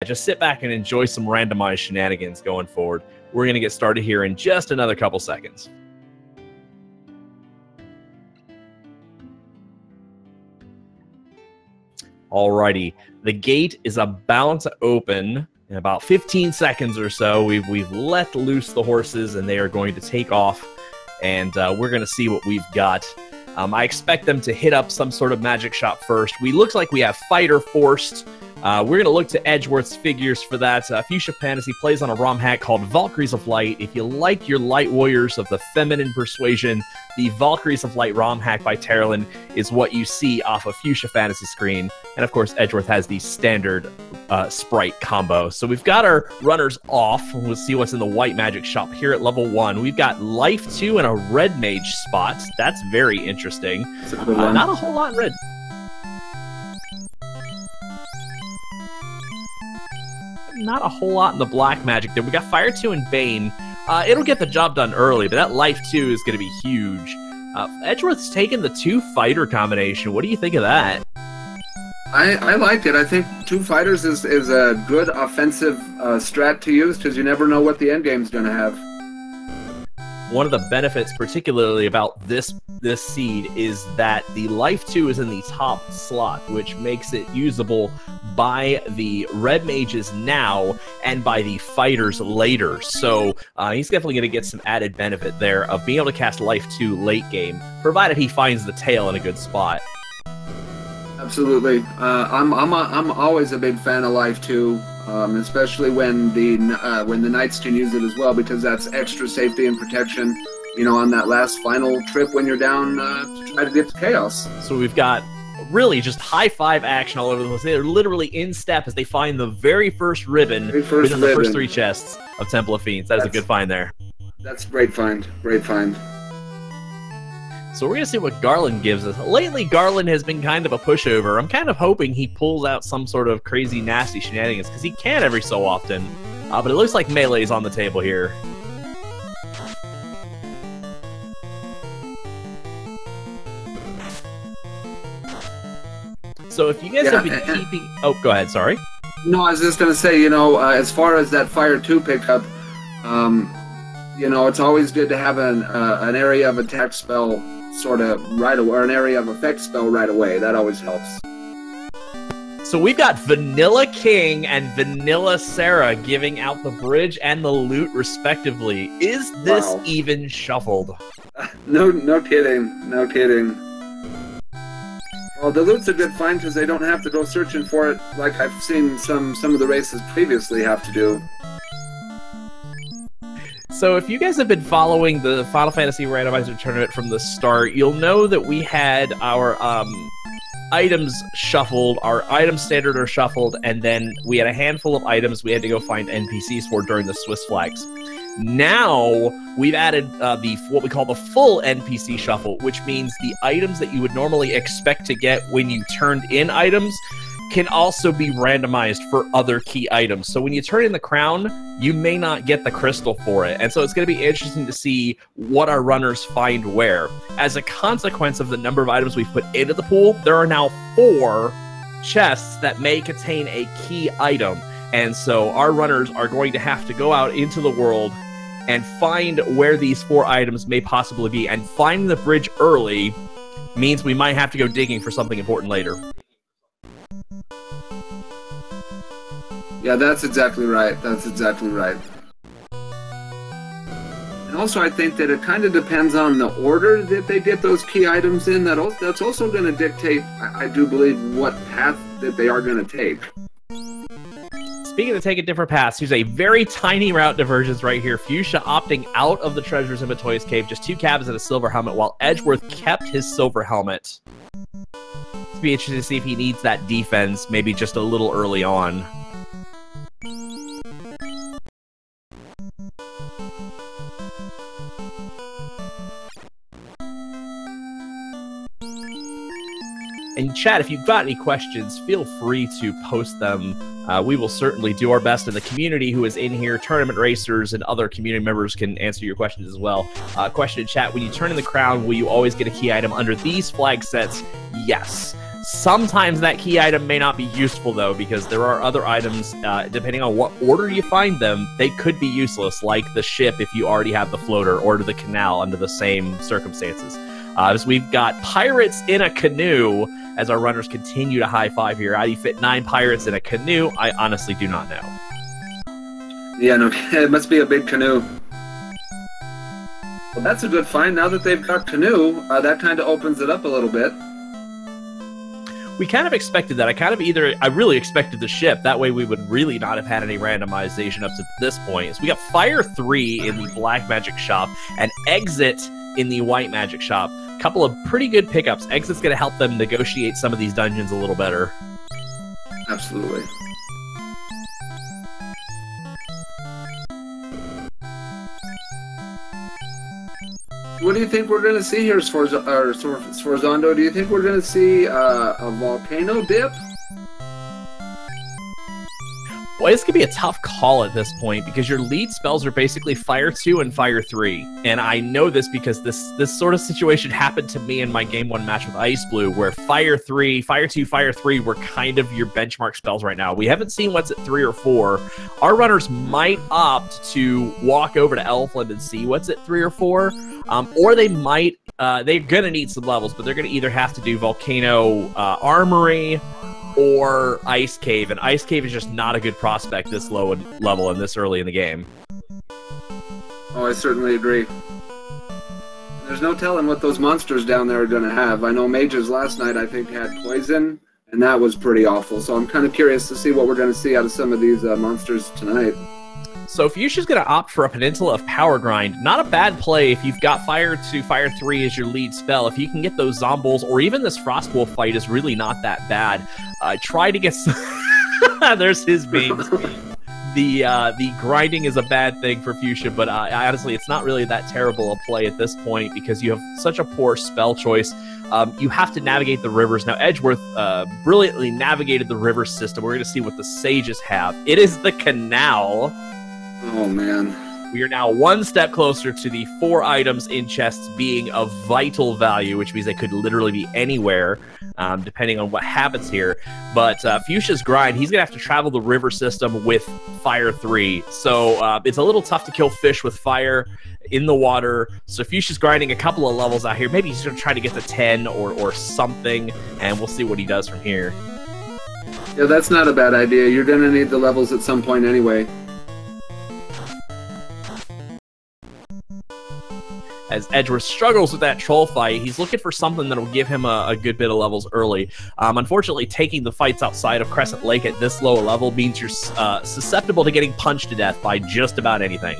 just sit back and enjoy some randomized shenanigans going forward. We're going to get started here in just another couple seconds. Alrighty, the gate is about to open in about 15 seconds or so. We've let loose the horses, and they are going to take off, and we're going to see what we've got. I expect them to hit up some sort of magic shop first. Looks like we have Fighter Forced. We're going to look to Edgeworth's figures for that. Fuchsia Fantasy plays on a ROM hack called Valkyries of Light. If you like your light warriors of the feminine persuasion, the Valkyries of Light ROM hack by Terralin is what you see off a Fuchsia Fantasy screen. And of course, Edgeworth has the standard sprite combo. So we've got our runners off. We'll see what's in the white magic shop here at level 1. We've got Life 2 and a red mage spot. That's very interesting. Not a whole lot in red. Not a whole lot in the black magic there. We got Fire 2 and Bane. It'll get the job done early, but that Life 2 is going to be huge. Edgeworth's taken the 2 fighter combination. What do you think of that? I like it. I think 2 fighters is a good offensive strat to use, because you never know what the end game's going to have. One of the benefits, particularly about this seed, is that the Life 2 is in the top slot, which makes it usable by the red mages now and by the fighters later. So he's definitely going to get some added benefit there of being able to cast Life 2 late game, provided he finds the tail in a good spot. Absolutely. I'm always a big fan of Life 2. Especially when the knights can use it as well, because that's extra safety and protection, you know, on that last final trip when you're down to try to get to chaos. So we've got really just high five action all over the place. They're literally in step as they find the very first ribbon within the first 3 chests of Temple of Fiends. That is a good find there. That's a great find. Great find. So we're going to see what Garland gives us. Lately, Garland has been kind of a pushover. I'm kind of hoping he pulls out some sort of crazy, nasty shenanigans, because he can every so often. But it looks like Melee's on the table here. So if you guys have been keeping... Oh, go ahead, sorry. No, I was just going to say, you know, as far as that Fire 2 pickup, you know, it's always good to have an area of attack spell sort of right away, or an area of effect spell right away. That always helps. So we've got Vanilla King and Vanilla Sarah giving out the bridge and the loot respectively. Is this even shuffled? No kidding. No kidding. Well, the loot's a good find because they don't have to go searching for it like I've seen some of the races previously have to do. So if you guys have been following the Final Fantasy Randomizer Tournament from the start, you'll know that we had our items shuffled, our item standard are shuffled, and then we had a handful of items we had to go find NPCs for during the Swiss flags. Now we've added what we call the full NPC shuffle, which means the items that you would normally expect to get when you turned in items can also be randomized for other key items. So when you turn in the crown, you may not get the crystal for it. And so it's going to be interesting to see what our runners find where. As a consequence of the number of items we've put into the pool, there are now 4 chests that may contain a key item. And so our runners are going to have to go out into the world and find where these 4 items may possibly be. And finding the bridge early means we might have to go digging for something important later. Yeah, that's exactly right. That's exactly right. And also, I think that it kind of depends on the order that they get those key items in. That's also going to dictate, I do believe, what path that they are going to take. Speaking of taking different paths, here's a very tiny route divergence right here. Fuchsia opting out of the treasures in Matoya's cave, just 2 cabins and a silver helmet, while Edgeworth kept his silver helmet. It's be interesting to see if he needs that defense, maybe just a little early on. And chat, if you've got any questions, feel free to post them. We will certainly do our best, and the community who is in here, tournament racers and other community members, can answer your questions as well. Question in chat, when you turn in the crown, will you always get a key item under these flag sets? Yes. Sometimes that key item may not be useful, though, because there are other items, depending on what order you find them, they could be useless, like the ship if you already have the floater, or the canal under the same circumstances. So we've got pirates in a canoe as our runners continue to high five here. How do you fit 9 pirates in a canoe? I honestly do not know. Yeah, no, it must be a big canoe. Well, that's a good find. Now that they've got canoe, that kind of opens it up a little bit. We kind of expected that. I really expected the ship. That way we would really not have had any randomization up to this point. So we got Fire 3 in the Black Magic Shop and Exit in the White Magic Shop. A couple of pretty good pickups. Exit's going to help them negotiate some of these dungeons a little better. Absolutely. What do you think we're going to see here, Sforzondo? Do you think we're going to see a volcano dip? Well, it's going to be a tough call at this point because your lead spells are basically Fire 2 and Fire 3. And I know this because this sort of situation happened to me in my Game 1 match with Ice Blue, where Fire 3, Fire 2, Fire 3 were kind of your benchmark spells right now. We haven't seen what's at 3 or 4. Our runners might opt to walk over to Elfland and see what's at 3 or 4. Or they might, they're going to need some levels, but they're going to either have to do Volcano Armory or Ice Cave, and Ice Cave is just not a good prospect this low level and this early in the game. Oh, I certainly agree. There's no telling what those monsters down there are going to have. I know Mages last night, I think, had poison, and that was pretty awful, so I'm kind of curious to see what we're going to see out of some of these monsters tonight. So Fuchsia's going to opt for a Peninsula of Power Grind. Not a bad play if you've got Fire 2, Fire 3 as your lead spell. If you can get those Zombols, or even this Frostwolf fight is really not that bad. Try to get some... There's his beams. The grinding is a bad thing for Fuchsia, but honestly, it's not really that terrible a play at this point because you have such a poor spell choice. You have to navigate the rivers. Now, Edgeworth brilliantly navigated the river system. We're going to see what the Sages have. It is the canal. Oh, man. We are now one step closer to the 4 items in chests being of vital value, which means they could literally be anywhere, depending on what happens here. But Fuchsia's grind, he's going to have to travel the river system with Fire 3. So it's a little tough to kill fish with fire in the water. So Fuchsia's grinding a couple of levels out here. Maybe he's going to try to get to 10 or something, and we'll see what he does from here. Yeah, that's not a bad idea. You're going to need the levels at some point anyway. As Edgeworth struggles with that troll fight, he's looking for something that'll give him a good bit of levels early. Unfortunately, taking the fights outside of Crescent Lake at this low a level means you're susceptible to getting punched to death by just about anything.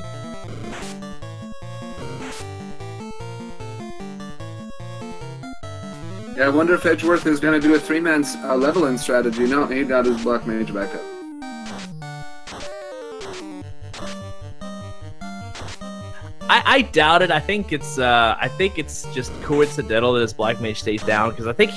Yeah, I wonder if Edgeworth is going to do a 3-man leveling strategy. No, he got his Black Mage back up. I doubt it. I think it's just coincidental that his Black Mage stays down because I think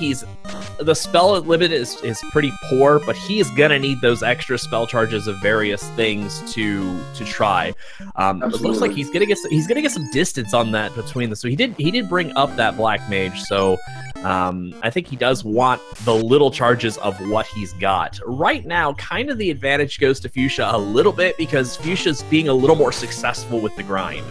the spell limit is pretty poor, but he is gonna need those extra spell charges of various things to try. It looks like he's gonna get some distance on that between the. So he did bring up that Black Mage. So I think he does want the little charges of what he's got right now. Kind of the advantage goes to Fuchsia a little bit because Fuchsia's being a little more successful with the grind.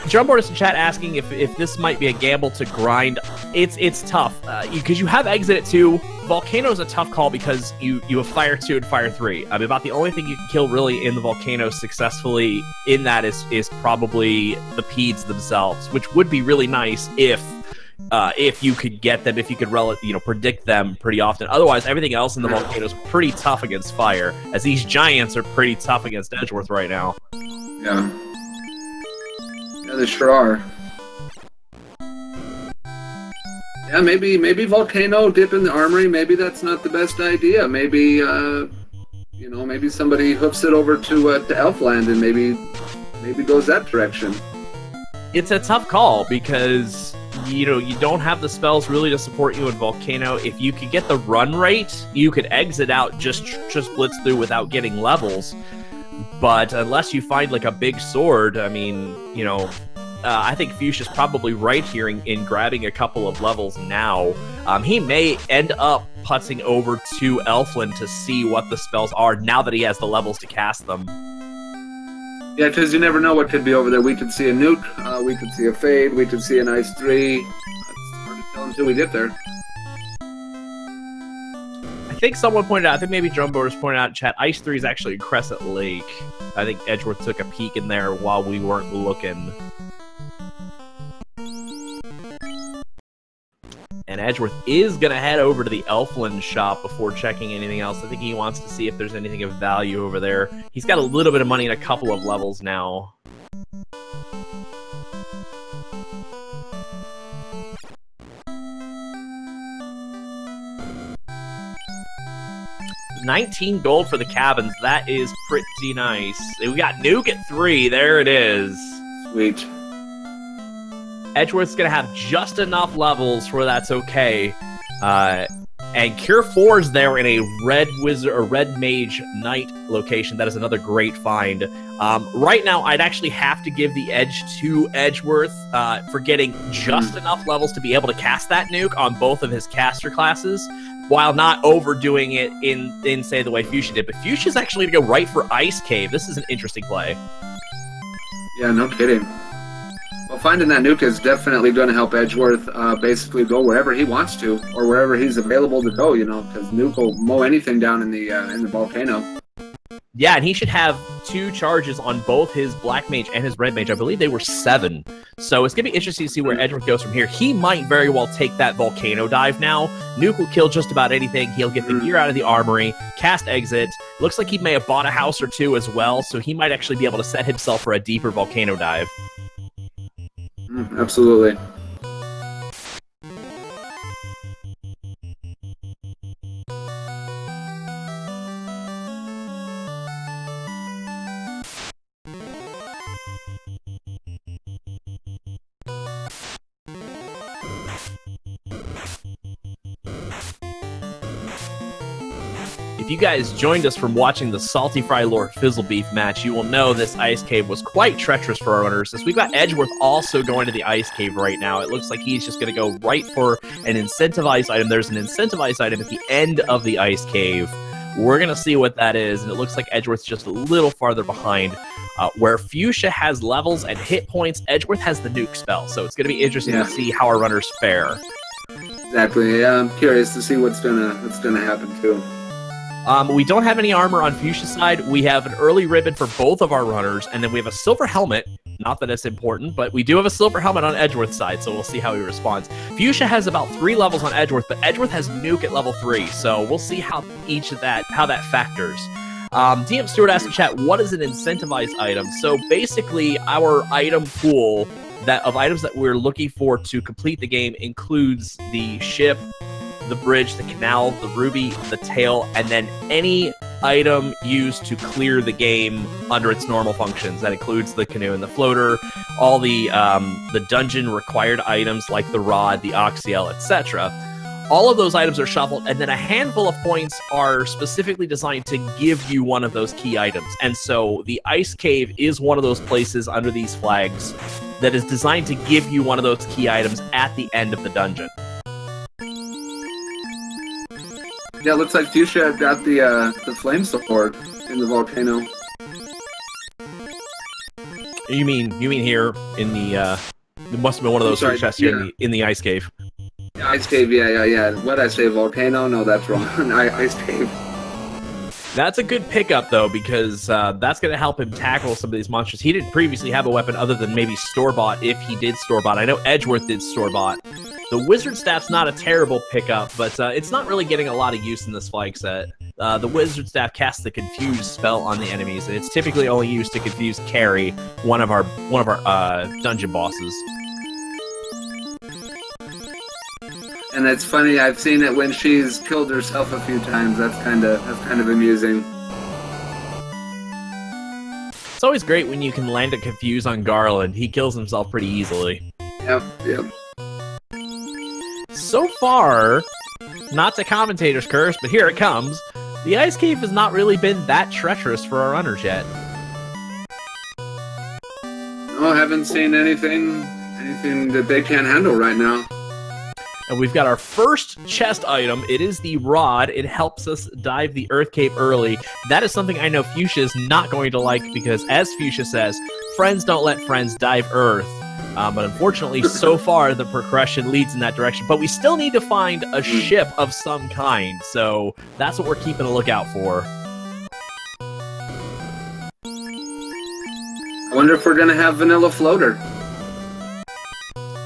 Drumboard is in chat asking if this might be a gamble to grind. It's tough because you have Exit at 2. Volcano is a tough call because you have Fire 2 and Fire 3. I mean, about the only thing you can kill really in the Volcano successfully in that is probably the Peds themselves, which would be really nice if you could get them, if you could predict them pretty often. Otherwise, everything else in the Volcano is pretty tough against fire, as these giants are pretty tough against Edgeworth right now. Yeah. Yeah, they sure are. Yeah, maybe Volcano dip in the armory. Maybe that's not the best idea. Maybe maybe somebody hoofs it over to Elfland and maybe goes that direction. It's a tough call because you know, you don't have the spells really to support you in Volcano. If you could get the run rate, you could exit out, just blitz through without getting levels. But unless you find like a big sword, I mean, you know, I think Fuchsia's probably right here in grabbing a couple of levels now. He may end up putzing over to Elfland to see what the spells are now that he has the levels to cast them. Yeah, because you never know what could be over there. We could see a nuke, we could see a fade, we could see an ice 3. It's hard to tell until we get there. I think someone pointed out, I think maybe Drumboarders pointed out in chat, Ice 3 is actually Crescent Lake. I think Edgeworth took a peek in there while we weren't looking. And Edgeworth is going to head over to the Elfland shop before checking anything else. I think he wants to see if there's anything of value over there. He's got a little bit of money and a couple of levels now. $19 gold for the cabins. That is pretty nice. We got Nuke at 3. There it is. Sweet. Edgeworth's going to have just enough levels where that's okay. And Cure 4's there in a Red Wizard or Red Mage Knight location. That is another great find. Right now, I'd actually have to give the edge to Edgeworth for getting just enough levels to be able to cast that nuke on both of his caster classes, while not overdoing it in say, the way Fuchsia did. But Fuchsia's actually going to go right for Ice Cave. This is an interesting play. Yeah, no kidding. Well, finding that nuke is definitely going to help Edgeworth basically go wherever he wants to, or wherever he's available to go, you know, because nuke will mow anything down in the volcano. Yeah, and he should have 2 charges on both his Black Mage and his Red Mage. I believe they were 7. So it's going to be interesting to see where Edgeworth goes from here. He might very well take that Volcano dive now. Nuke will kill just about anything. He'll get the gear out of the armory, cast exit. Looks like he may have bought a house or 2 as well, so he might actually be able to set himself for a deeper Volcano dive. Absolutely. If you guys joined us from watching the Salty Fry Lord Fizzlebeef match, you will know this Ice Cave was quite treacherous for our runners. Since we've got Edgeworth also going to the Ice Cave right now, it looks like he's just going to go right for an incentivized item. There's an incentivized item at the end of the Ice Cave. We're going to see what that is, and it looks like Edgeworth's just a little farther behind. Where Fuchsia has levels and hit points, Edgeworth has the nuke spell, so it's going to be interesting to see how our runners fare. Exactly. Yeah, I'm curious to see what's gonna happen too. We don't have any armor on Fuchsia's side. We have an early ribbon for both of our runners, and then we have a silver helmet. Not that it's important, but we do have a silver helmet on Edgeworth's side, so we'll see how he responds. Fuchsia has about 3 levels on Edgeworth, but Edgeworth has nuke at level 3, so we'll see how that factors. DM Stewart asked in chat, what is an incentivized item? So basically, our item pool of items that we're looking for to complete the game includes the ship, the bridge, the canal, the ruby, the tail, and then any item used to clear the game under its normal functions. That includes the canoe and the floater, all the dungeon required items like the rod, the oxyel, etc. All of those items are shuffled, and then a handful of points are specifically designed to give you one of those key items. And so the Ice Cave is one of those places under these flags that is designed to give you one of those key items at the end of the dungeon. Yeah, it looks like Fuchsia got the flame sword in the volcano. You mean here in the? It must have been one of those chests here in the Ice Cave. Ice Cave, yeah. What did I say, volcano? No, that's wrong. Ice Cave. That's a good pickup, though, because that's going to help him tackle some of these monsters. He didn't previously have a weapon other than maybe store-bought, if he did store-bought. I know Edgeworth did store-bought. The Wizard Staff's not a terrible pickup, but it's not really getting a lot of use in this flag set. The Wizard Staff casts the Confuse spell on the enemies, and it's typically only used to confuse Carrie, one of our dungeon bosses. And it's funny, I've seen it when she's killed herself a few times. That's kind of amusing. It's always great when you can land a Confuse on Garland. He kills himself pretty easily. Yep. so far, not to commentator's curse, but here it comes. The ice cave has not really been that treacherous for our runners yet. No, I haven't seen anything that they can't handle right now. And we've got our first chest item. It is the rod. It helps us dive the Earth Cave early. That is something I know Fuchsia is not going to like because, as Fuchsia says, friends don't let friends dive Earth. But unfortunately, so far, the progression leads in that direction. But we still need to find a ship of some kind. So that's what we're keeping a lookout for. I wonder if we're going to have Vanilla Floater.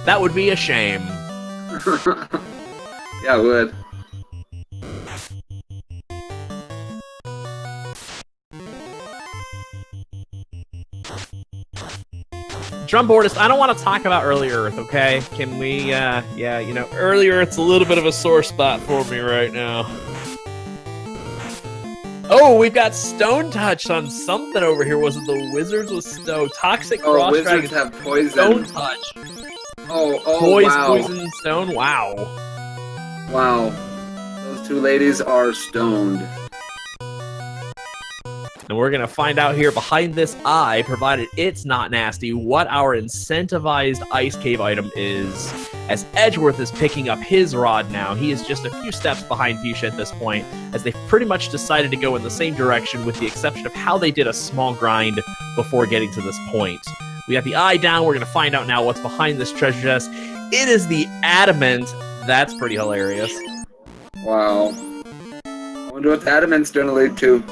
That would be a shame. Yeah, it would. Drumboardist, I don't want to talk about Early Earth, okay? Can we, yeah, you know, Early Earth's a little bit of a sore spot for me right now. Oh, we've got Stone Touch on something over here. Was it the Wizards with Stone? Toxic Cross Wizards have poison. Stone Touch. Poison, stone, wow. Wow. Those two ladies are stoned. And we're going to find out here behind this eye, provided it's not nasty, what our incentivized ice cave item is. As Edgeworth is picking up his rod now, he is just a few steps behind Fuchsia at this point, as they've pretty much decided to go in the same direction with the exception of how they did a small grind before getting to this point. We got the eye down. We're going to find out now what's behind this treasure chest. It is the adamant. That's pretty hilarious. Wow. I wonder what the adamant's going to lead to.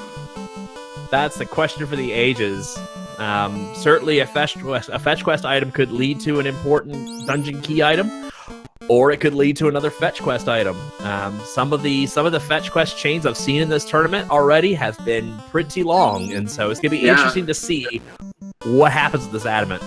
That's the question for the ages. Certainly a fetch quest item could lead to an important dungeon key item, or it could lead to another fetch quest item. Some of the fetch quest chains I've seen in this tournament already have been pretty long, and so it's going to be interesting to see what happens with this adamant.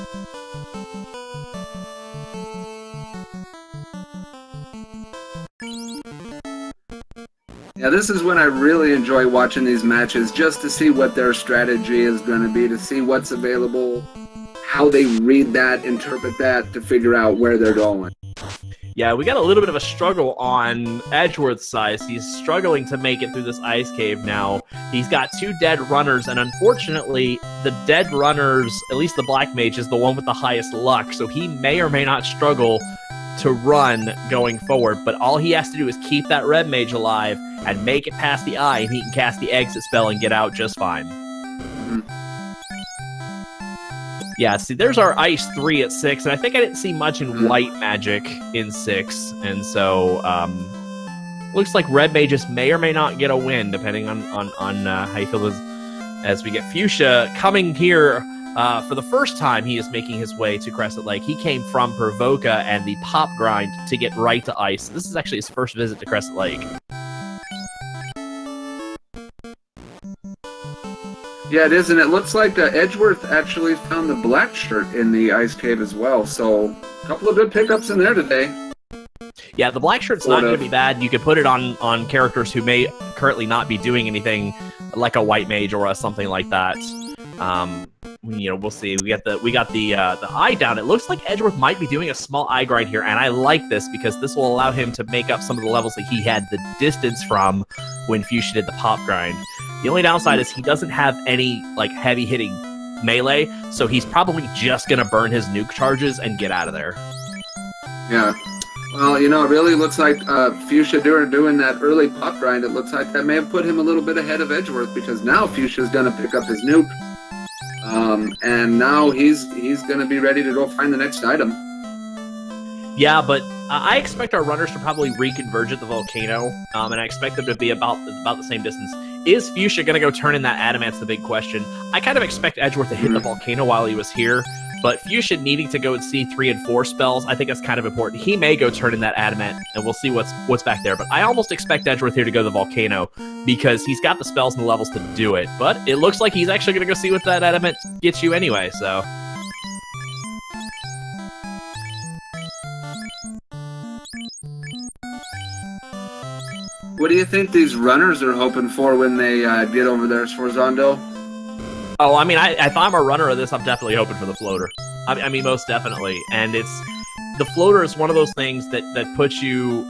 Yeah, this is when I really enjoy watching these matches, just to see what their strategy is going to be, to see what's available, how they read that, interpret that, to figure out where they're going. Yeah, we got a little bit of a struggle on Edgeworth's side. He's struggling to make it through this ice cave now. He's got two dead runners, and unfortunately, the dead runners, at least the Black Mage, is the one with the highest luck, so he may or may not struggle to run going forward, but all he has to do is keep that Red Mage alive and make it past the eye, and he can cast the exit spell and get out just fine. Yeah, see, there's our Ice 3 at 6, and I think I didn't see much in White Magic in 6, and so, looks like Red Mages may or may not get a win, depending on how you feel as we get Fuchsia coming here. For the first time, he is making his way to Crescent Lake. He came from Provoca and the Pop Grind to get right to Ice. This is actually his first visit to Crescent Lake. Yeah, it is, and it looks like Edgeworth actually found the black shirt in the ice cave as well, so a couple of good pickups in there today. Yeah, the black shirt's not going to be bad. You could put it on characters who may currently not be doing anything, like a White Mage or something like that. You know, we'll see. We got the eye down. It looks like Edgeworth might be doing a small eye grind here, and I like this because this will allow him to make up some of the levels that he had the distance from when Fuchsia did the pop grind. The only downside is he doesn't have any like heavy hitting melee, so he's probably just gonna burn his nuke charges and get out of there. Yeah. Well, you know, it really looks like Fuchsia doing that early pop grind. It looks like that may have put him a little bit ahead of Edgeworth, because now Fuchsia's gonna pick up his nuke. And now he's going to be ready to go find the next item. Yeah, but I expect our runners to probably reconverge at the volcano, and I expect them to be about the same distance. Is Fuchsia going to go turn in that adamant's the big question. I kind of expect Edgeworth to hit the volcano while he was here, but Fuchsia needing to go and see 3 and 4 spells, I think that's kind of important. He may go turn in that adamant, and we'll see what's back there. But I almost expect Edgeworth here to go to the volcano, because he's got the spells and the levels to do it. But it looks like he's actually going to go see what that adamant gets you anyway, so... What do you think these runners are hoping for when they get over there, Sforzondo? Oh, I mean, if I'm a runner of this, I'm definitely hoping for the floater. I mean, most definitely. And it's the floater is one of those things that puts you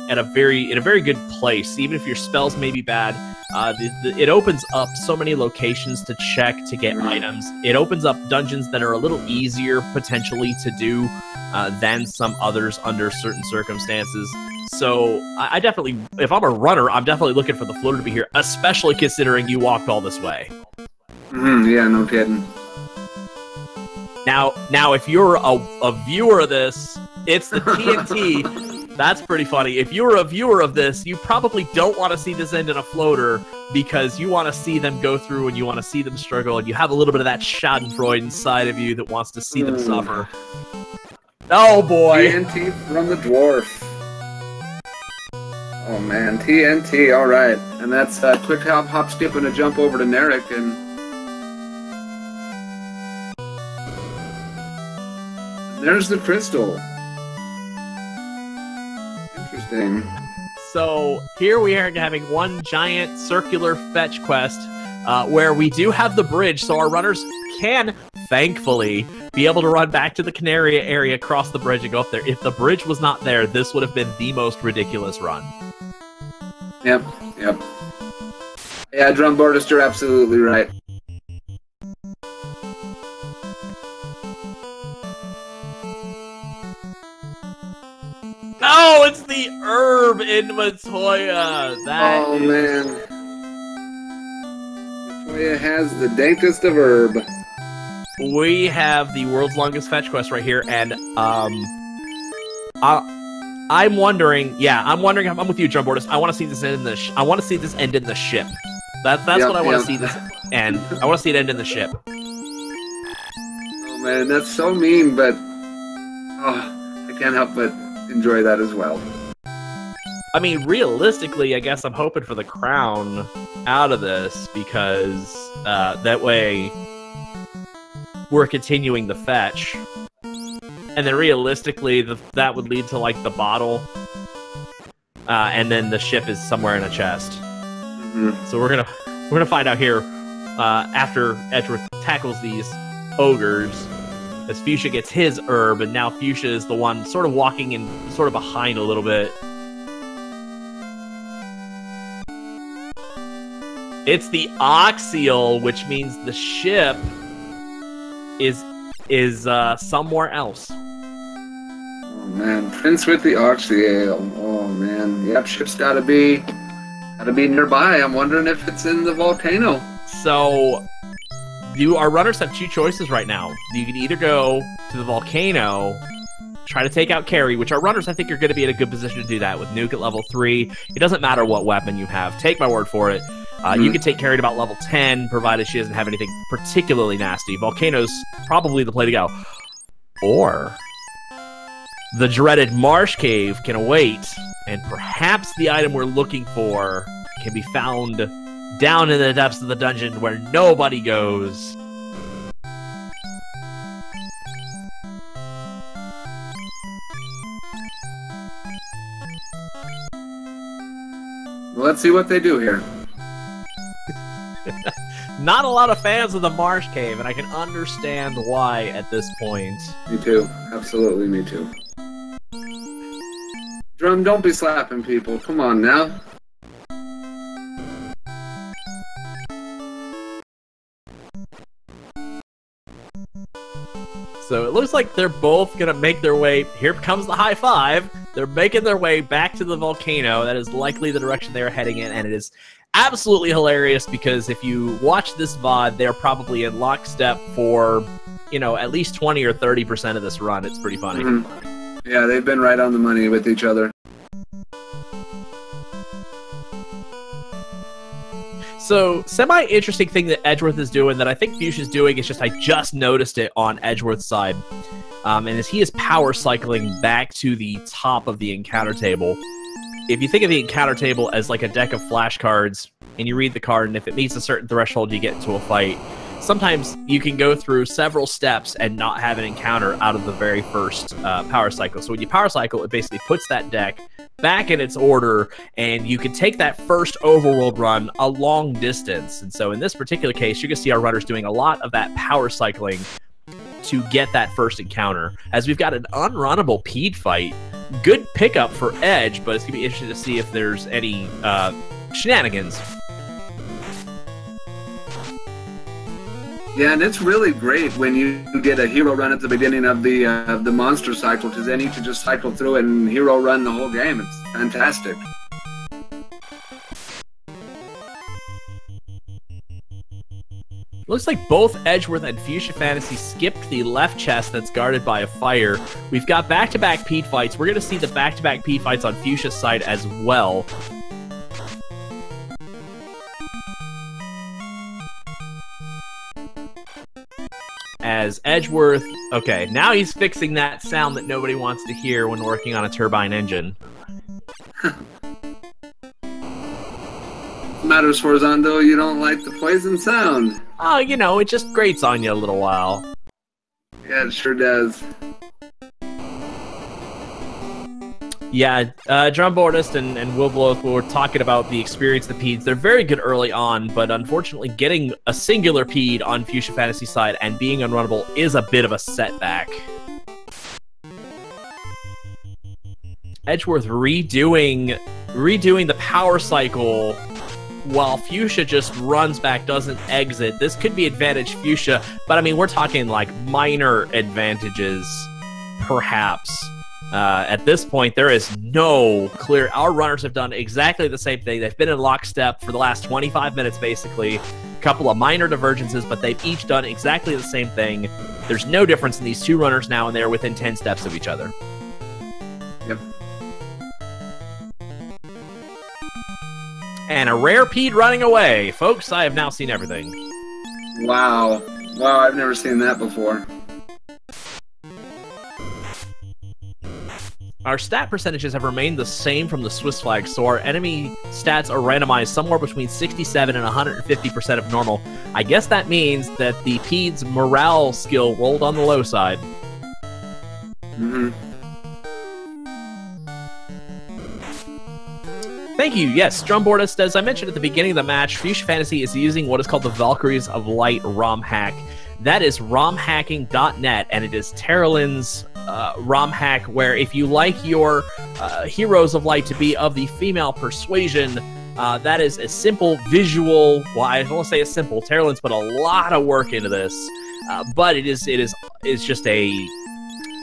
in a very good place. Even if your spells may be bad, it opens up so many locations to check to get items. It opens up dungeons that are a little easier potentially to do than some others under certain circumstances. So I definitely, if I'm a runner, I'm definitely looking for the floater to be here, especially considering you walked all this way. Yeah, no kidding. Now, if you're a viewer of this, it's the TNT. That's pretty funny. If you're a viewer of this, you probably don't want to see this end in a floater because you want to see them go through and you want to see them struggle, and you have a little bit of that schadenfreude inside of you that wants to see them suffer. Oh boy! TNT from the dwarf. Oh man, TNT. All right, and that's quick hop, skip, and a jump over to Narek, and there's the crystal. Interesting. So here we are having one giant circular fetch quest where we do have the bridge, so our runners can, thankfully, be able to run back to the Canary area, cross the bridge, and go up there. If the bridge was not there, this would have been the most ridiculous run. Yep. Yeah, Drumboardist, you're absolutely right. No, it's the herb in Matoya. Man. Matoya has the dankest of herb. We have the world's longest fetch quest right here, and I'm wondering. I'm with you, Drumboardist. I want to see this end in the. I want to see this end in the ship. That's what I want to see this end. I want to see it end in the ship. Oh man, that's so mean, but I can't help but enjoy that as well. I mean, realistically, I guess I'm hoping for the crown out of this because that way we're continuing the fetch. And then realistically, that would lead to, like, the bottle. And then the ship is somewhere in a chest. So we're gonna find out here after Edgeworth tackles these ogres, as Fuchsia gets his herb, and now Fuchsia is the one sort of walking in, sort of behind a little bit. It's the Oxial, which means the ship is somewhere else. Oh man, Prince with the Oxial. Oh man, yep, ship's gotta be nearby. I'm wondering if it's in the volcano. So, our runners have two choices right now. You can either go to the volcano, try to take out Carrie, which our runners I think are going to be in a good position to do that with Nuke at level 3. It doesn't matter what weapon you have. Take my word for it. You can take Carrie to about level 10, provided she doesn't have anything particularly nasty. Volcano's probably the play to go. Or the dreaded Marsh Cave can await, and perhaps the item we're looking for can be found down in the depths of the dungeon where nobody goes. Well, let's see what they do here. Not a lot of fans of the Marsh Cave, and I can understand why at this point. Me too. Absolutely, me too. Drum, don't be slapping people. Come on now. So it looks like they're both going to make their way. Here comes the high five. They're making their way back to the volcano. That is likely the direction they are heading in, and it is absolutely hilarious because if you watch this VOD, they're probably in lockstep for, at least 20 or 30% of this run. It's pretty funny. Yeah, they've been right on the money with each other. So, semi-interesting thing that Edgeworth is doing that I think Fuchsia's doing is just, I just noticed it on Edgeworth's side. And as he is power cycling back to the top of the encounter table. If you think of the encounter table as like a deck of flashcards, and you read the card, and if it meets a certain threshold, you get into a fight. Sometimes you can go through several steps and not have an encounter out of the very first power cycle. So when you power cycle, it basically puts that deck back in its order, and you can take that first overworld run a long distance. And so in this particular case, you can see our runners doing a lot of that power cycling to get that first encounter, as we've got an unrunnable Pede fight. Good pickup for Edge, but it's going to be interesting to see if there's any shenanigans. Yeah, and it's really great when you get a hero run at the beginning of the monster cycle, because then you can just cycle through it and hero run the whole game. It's fantastic. Looks like both Edgeworth and Fuchsia Fantasy skipped the left chest that's guarded by a fire. We've got back-to-back Pede fights. We're going to see the back-to-back Pede fights on Fuchsia's side as well. As Edgeworth... Okay, now he's fixing that sound that nobody wants to hear when working on a turbine engine. Matters for Zondo, you don't like the poison sound. Oh, you know, it just grates on you a little while. Yeah, it sure does. Yeah, Drumboardist and Willbloth were talking about the experience of the Peds. They're very good early on, but unfortunately getting a singular Pede on Fuchsia Fantasy side and being unrunnable is a bit of a setback. Edgeworth redoing the power cycle while Fuchsia just runs back, doesn't exit. This could be advantage Fuchsia, but I mean, we're talking like minor advantages, perhaps. At this point, there is no clear... Our runners have done exactly the same thing. They've been in lockstep for the last 25 minutes, basically. A couple of minor divergences, but they've each done exactly the same thing. There's no difference in these two runners now, and they're within 10 steps of each other. Yep. And a rare Pede running away. Folks, I have now seen everything. Wow. Wow, I've never seen that before. Our stat percentages have remained the same from the Swiss flag, so our enemy stats are randomized somewhere between 67 and 150% of normal. I guess that means that the Pede's morale skill rolled on the low side. Mm-hmm. Thank you. Yes, Drumboardist, as I mentioned at the beginning of the match, Fuchsia Fantasy is using what is called the Valkyries of Light ROM hack. That is romhacking.net, and it is Terralin's ROM hack, where if you like your Heroes of Light to be of the female persuasion, that is a simple visual... Well, I don't want to say it's simple. Terralin's put a lot of work into this, but it's just a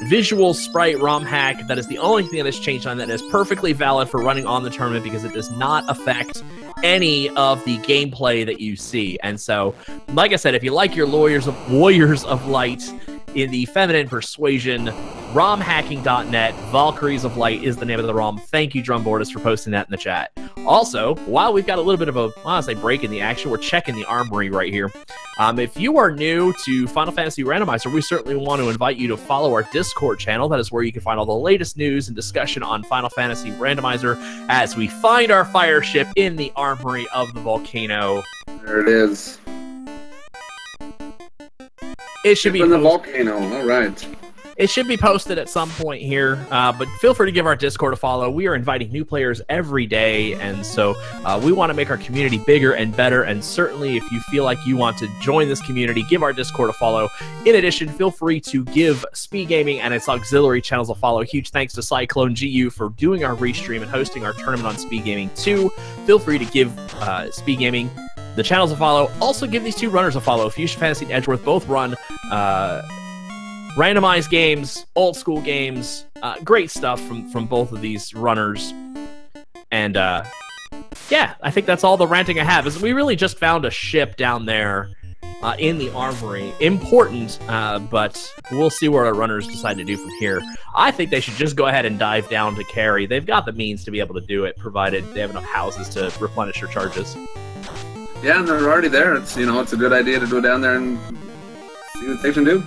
visual sprite ROM hack. That is the only thing that has changed on that. Is perfectly valid for running on the tournament because it does not affect any of the gameplay that you see. And so, like I said, if you like your Warriors of Light in the feminine persuasion, romhacking.net, Valkyries of Light is the name of the ROM. Thank you, Drumboardist, for posting that in the chat. Also, while we've got a little bit of a, I want to say, break in the action, we're checking the armory right here. If you are new to Final Fantasy Randomizer, we certainly want to invite you to follow our Discord channel. That is where you can find all the latest news and discussion on Final Fantasy Randomizer as we find our fire ship in the armory of the volcano. There it is. It should be in the volcano. All right. It should be posted at some point here, but feel free to give our Discord a follow. We are inviting new players every day, and so we want to make our community bigger and better, and certainly if you feel like you want to join this community, give our Discord a follow. In addition, feel free to give Speed Gaming and its auxiliary channels a follow. Huge thanks to Cyclone GU for doing our restream and hosting our tournament on Speed Gaming 2. Feel free to give Speed Gaming the channels a follow. Also, give these two runners a follow. Fuchsia Fantasy and Edgeworth both run randomized games, old school games, great stuff from both of these runners. And yeah, I think that's all the ranting I have. Is we really just found a ship down there in the armory. Important, but we'll see what our runners decide to do from here. I think they should just go ahead and dive down to carry. They've got the means to be able to do it, provided they have enough houses to replenish their charges. Yeah, and they're already there. It's, you know, it's a good idea to go down there and see what they can do.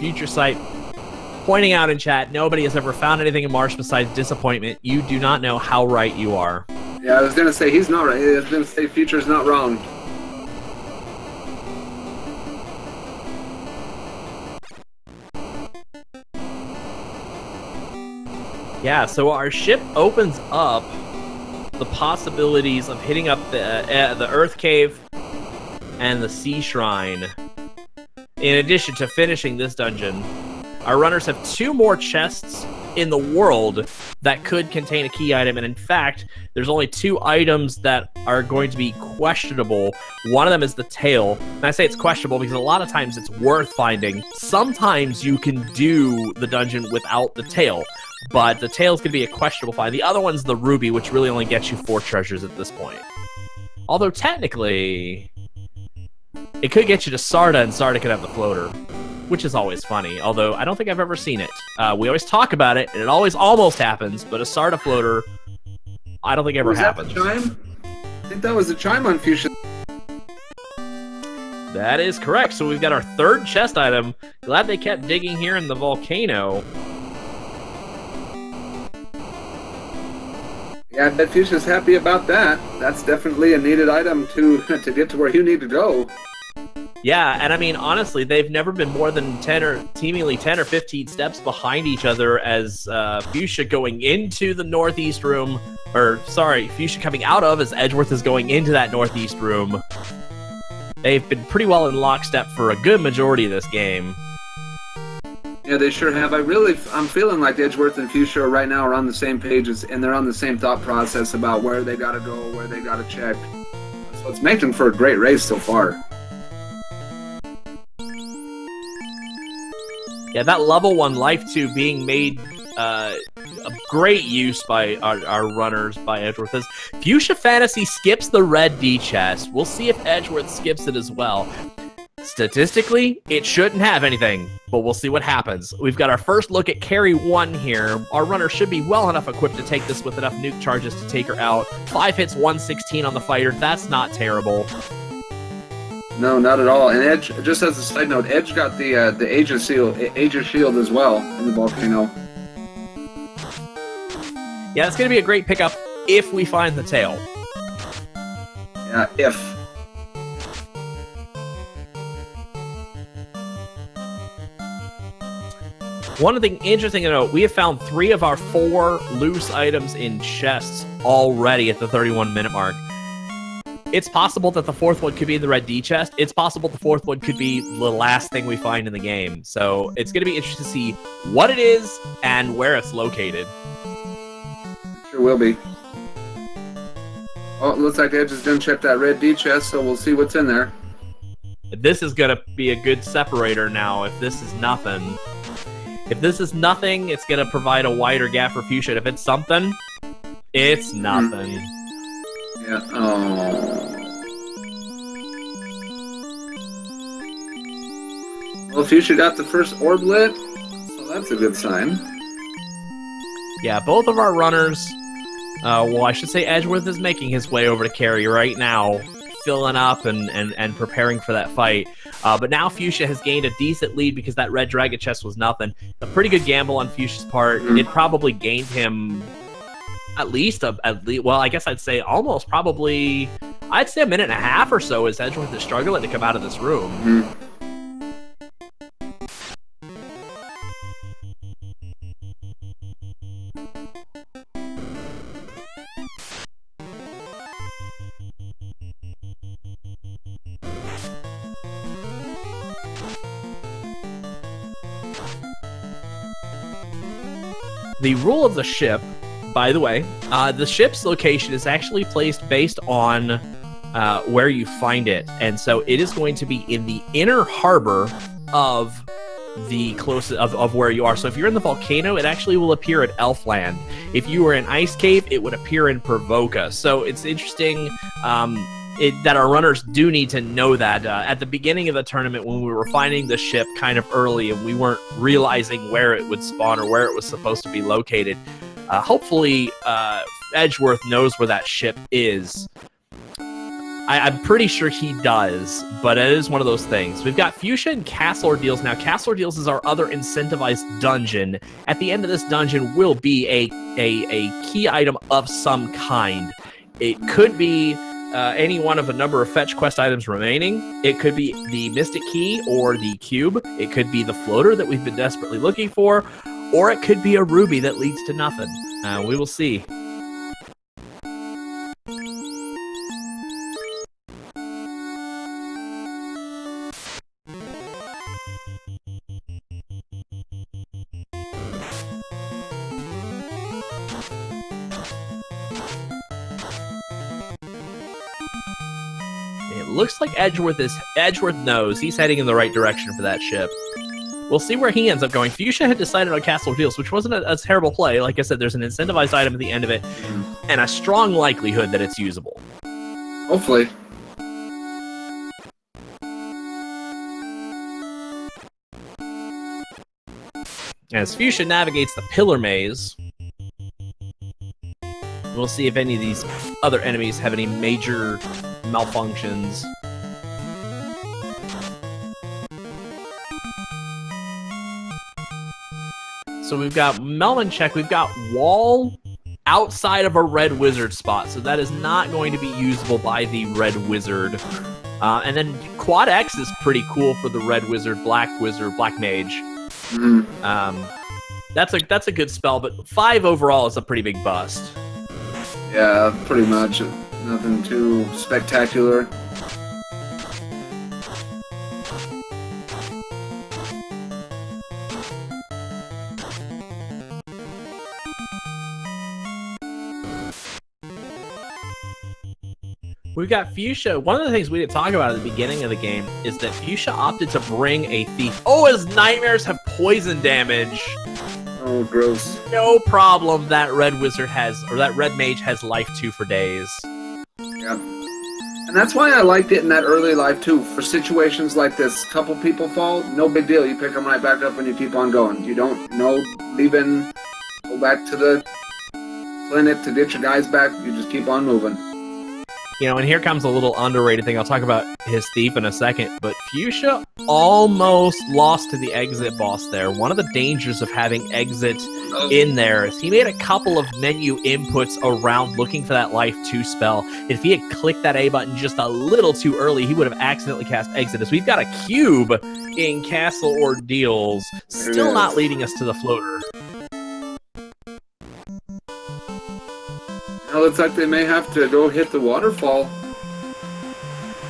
Future Sight pointing out in chat, nobody has ever found anything in Marsh besides disappointment. You do not know how right you are. Yeah, I was going to say he's not right. I was going to say Future's not wrong. Yeah, so our ship opens up the possibilities of hitting up the Earth Cave and the Sea Shrine. In addition to finishing this dungeon, our runners have 2 more chests in the world that could contain a key item, and in fact, there's only 2 items that are going to be questionable. One of them is the tail, and I say it's questionable because a lot of times it's worth finding. Sometimes you can do the dungeon without the tail, but the tail's going to be a questionable find. The other one's the ruby, which really only gets you 4 treasures at this point. Although technically, it could get you to Sarda, and Sarda could have the floater, which is always funny, although I don't think I've ever seen it. We always talk about it, and it always almost happens, but a Sarda floater, I don't think ever happens. Was that the chime? I think that was the chime on Fuchsia. That is correct. So we've got our 3rd chest item. Glad they kept digging here in the volcano. Yeah, I bet Fuchsia's happy about that. That's definitely a needed item to get to where you need to go. Yeah, and I mean, honestly, they've never been more than 10 or 15 steps behind each other as Fuchsia going into the northeast room, or sorry, Fuchsia coming out of as Edgeworth is going into that northeast room. They've been pretty well in lockstep for a good majority of this game. Yeah, they sure have. I'm feeling like Edgeworth and Fuchsia right now are on the same pages, and they're on the same thought process about where they gotta go, where they gotta check. So it's making for a great race so far. Yeah, that level 1 life 2 being made a great use by our runners, by Edgeworth. As Fuchsia Fantasy skips the red D chest. We'll see if Edgeworth skips it as well. Statistically, it shouldn't have anything, but we'll see what happens. We've got our first look at Carry 1 here. Our runner should be well enough equipped to take this with enough nuke charges to take her out. 5 hits, 116 on the fighter. That's not terrible. No, not at all. And Edge, just as a side note, Edge got the Aegis Shield as well in the volcano. Yeah, it's going to be a great pickup if we find the tail. Yeah, if. One thing interesting to note, we have found 3 of our 4 loose items in chests already at the 31-minute mark. It's possible that the 4th one could be in the red D chest. It's possible the 4th one could be the last thing we find in the game. So it's going to be interesting to see what it is and where it's located. Sure will be. Oh, it looks like Edge is going to check that red D chest, so we'll see what's in there. This is going to be a good separator now if this is nothing. If this is nothing, it's going to provide a wider gap for Fuchsia. If it's something, it's nothing. Yeah. Oh. Well, Fuchsia got the first orb lit, so that's a good sign. Yeah, both of our runners, well, I should say Edgeworth is making his way over to Carry right now, filling up and preparing for that fight. But now Fuchsia has gained a decent lead because that red dragon chest was nothing. A pretty good gamble on Fuchsia's part. It probably gained him at least, well, I guess I'd say almost probably, I'd say a minute and a half or so as Edgeworth is struggling to come out of this room. The rule of the ship, by the way, the ship's location is actually placed based on where you find it. And so it is going to be in the inner harbor of the closest of where you are. So if you're in the volcano, it actually will appear at Elfland. If you were in Ice Cave, it would appear in Provoca. So it's interesting that our runners do need to know that. At the beginning of the tournament, when we were finding the ship kind of early and we weren't realizing where it would spawn or where it was supposed to be located, hopefully Edgeworth knows where that ship is. I'm pretty sure he does, but it is one of those things. We've got Fuchsia and Castle Ordeals now. Castle Ordeals is our other incentivized dungeon. At the end of this dungeon will be a key item of some kind. It could be any one of a number of fetch quest items remaining. It could be the Mystic Key or the Cube. It could be the floater that we've been desperately looking for. or it could be a ruby that leads to nothing. We will see. Looks like Edgeworth knows he's heading in the right direction for that ship. We'll see where he ends up going. Fuchsia had decided on Castle Reveals, which wasn't a terrible play. Like I said, there's an incentivized item at the end of it, and a strong likelihood that it's usable. Hopefully. As Fuchsia navigates the Pillar Maze, we'll see if any of these other enemies have any major malfunctions. So we've got Melon check, we've got wall outside of a red wizard spot, so that is not going to be usable by the red wizard. And then Quad X is pretty cool for the red wizard, black mage. That's a good spell, but 5 overall is a pretty big bust. Yeah, pretty much. Nothing too spectacular. We've got Fuchsia. One of the things we didn't talk about at the beginning of the game is that Fuchsia opted to bring a thief. Oh, his nightmares have poison damage. Oh, gross. No problem. That red wizard has, or that red mage has life 2 for days. Yeah. And that's why I liked it in that early life too. For situations like this, couple people fall, no big deal. You pick them right back up and you keep on going. You don't leaving, go back to the clinic to get your guys back. You just keep on moving. You know, and here comes a little underrated thing. I'll talk about his thief in a second, but Fuchsia almost lost to the exit boss there. One of the dangers of having exit in there is he made a couple of menu inputs around looking for that life 2 spell. If he had clicked that A button just a little too early, he would have accidentally cast exit. As we've got a cube in Castle Ordeals, still not leading us to the floater. Now it looks like they may have to go hit the waterfall.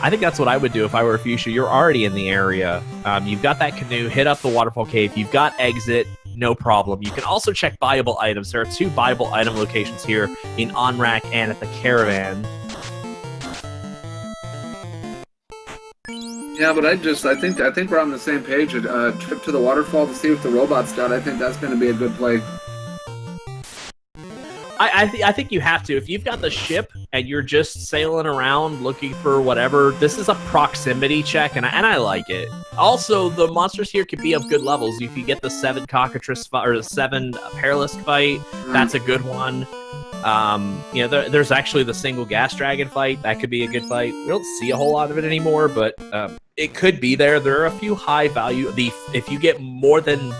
I think that's what I would do if I were Fuchsia. You're already in the area. You've got that canoe, hit up the waterfall cave. You've got exit, no problem. You can also check buyable items. There are 2 buyable item locations here in Onrak and at the caravan. Yeah, but I think we're on the same page. A trip to the waterfall to see if the robot's done. I think that's going to be a good play. I think you have to. If you've got the ship and you're just sailing around looking for whatever, this is a proximity check, and I like it. Also, the monsters here can be of good levels. If you get the 7 cockatrice fight, or the 7 perilous fight, that's a good one. You know, there's actually the single gas dragon fight. That could be a good fight. We don't see a whole lot of it anymore, but it could be there. There are a few high value. If you get more than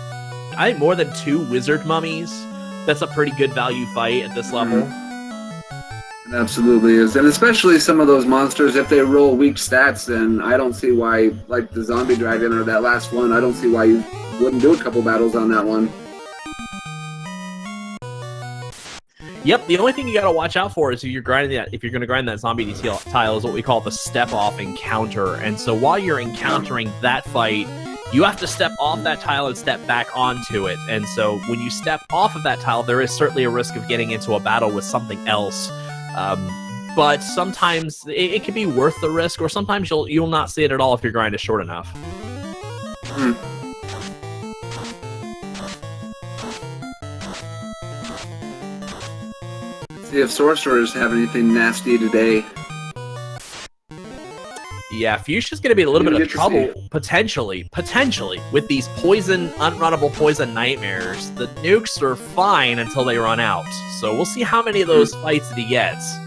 2 wizard mummies, that's a pretty good value fight at this level. It absolutely is. And especially some of those monsters, if they roll weak stats, then I don't see why, like the zombie dragon or that last one, I don't see why you wouldn't do a couple battles on that one. Yep, the only thing you gotta watch out for is if you're going to grind that zombie detail tile is what we call the step-off encounter. And so while you're encountering that fight, you have to step off that tile and step back onto it. And so when you step off of that tile, there is certainly a risk of getting into a battle with something else. But sometimes it can be worth the risk, or sometimes you'll not see it at all if your grind is short enough. See if sorcerers have anything nasty today. Yeah, Fuchsia's going to be in a little bit of trouble, potentially, with these unrunnable poison nightmares. The nukes are fine until they run out, so we'll see how many of those fights that he gets.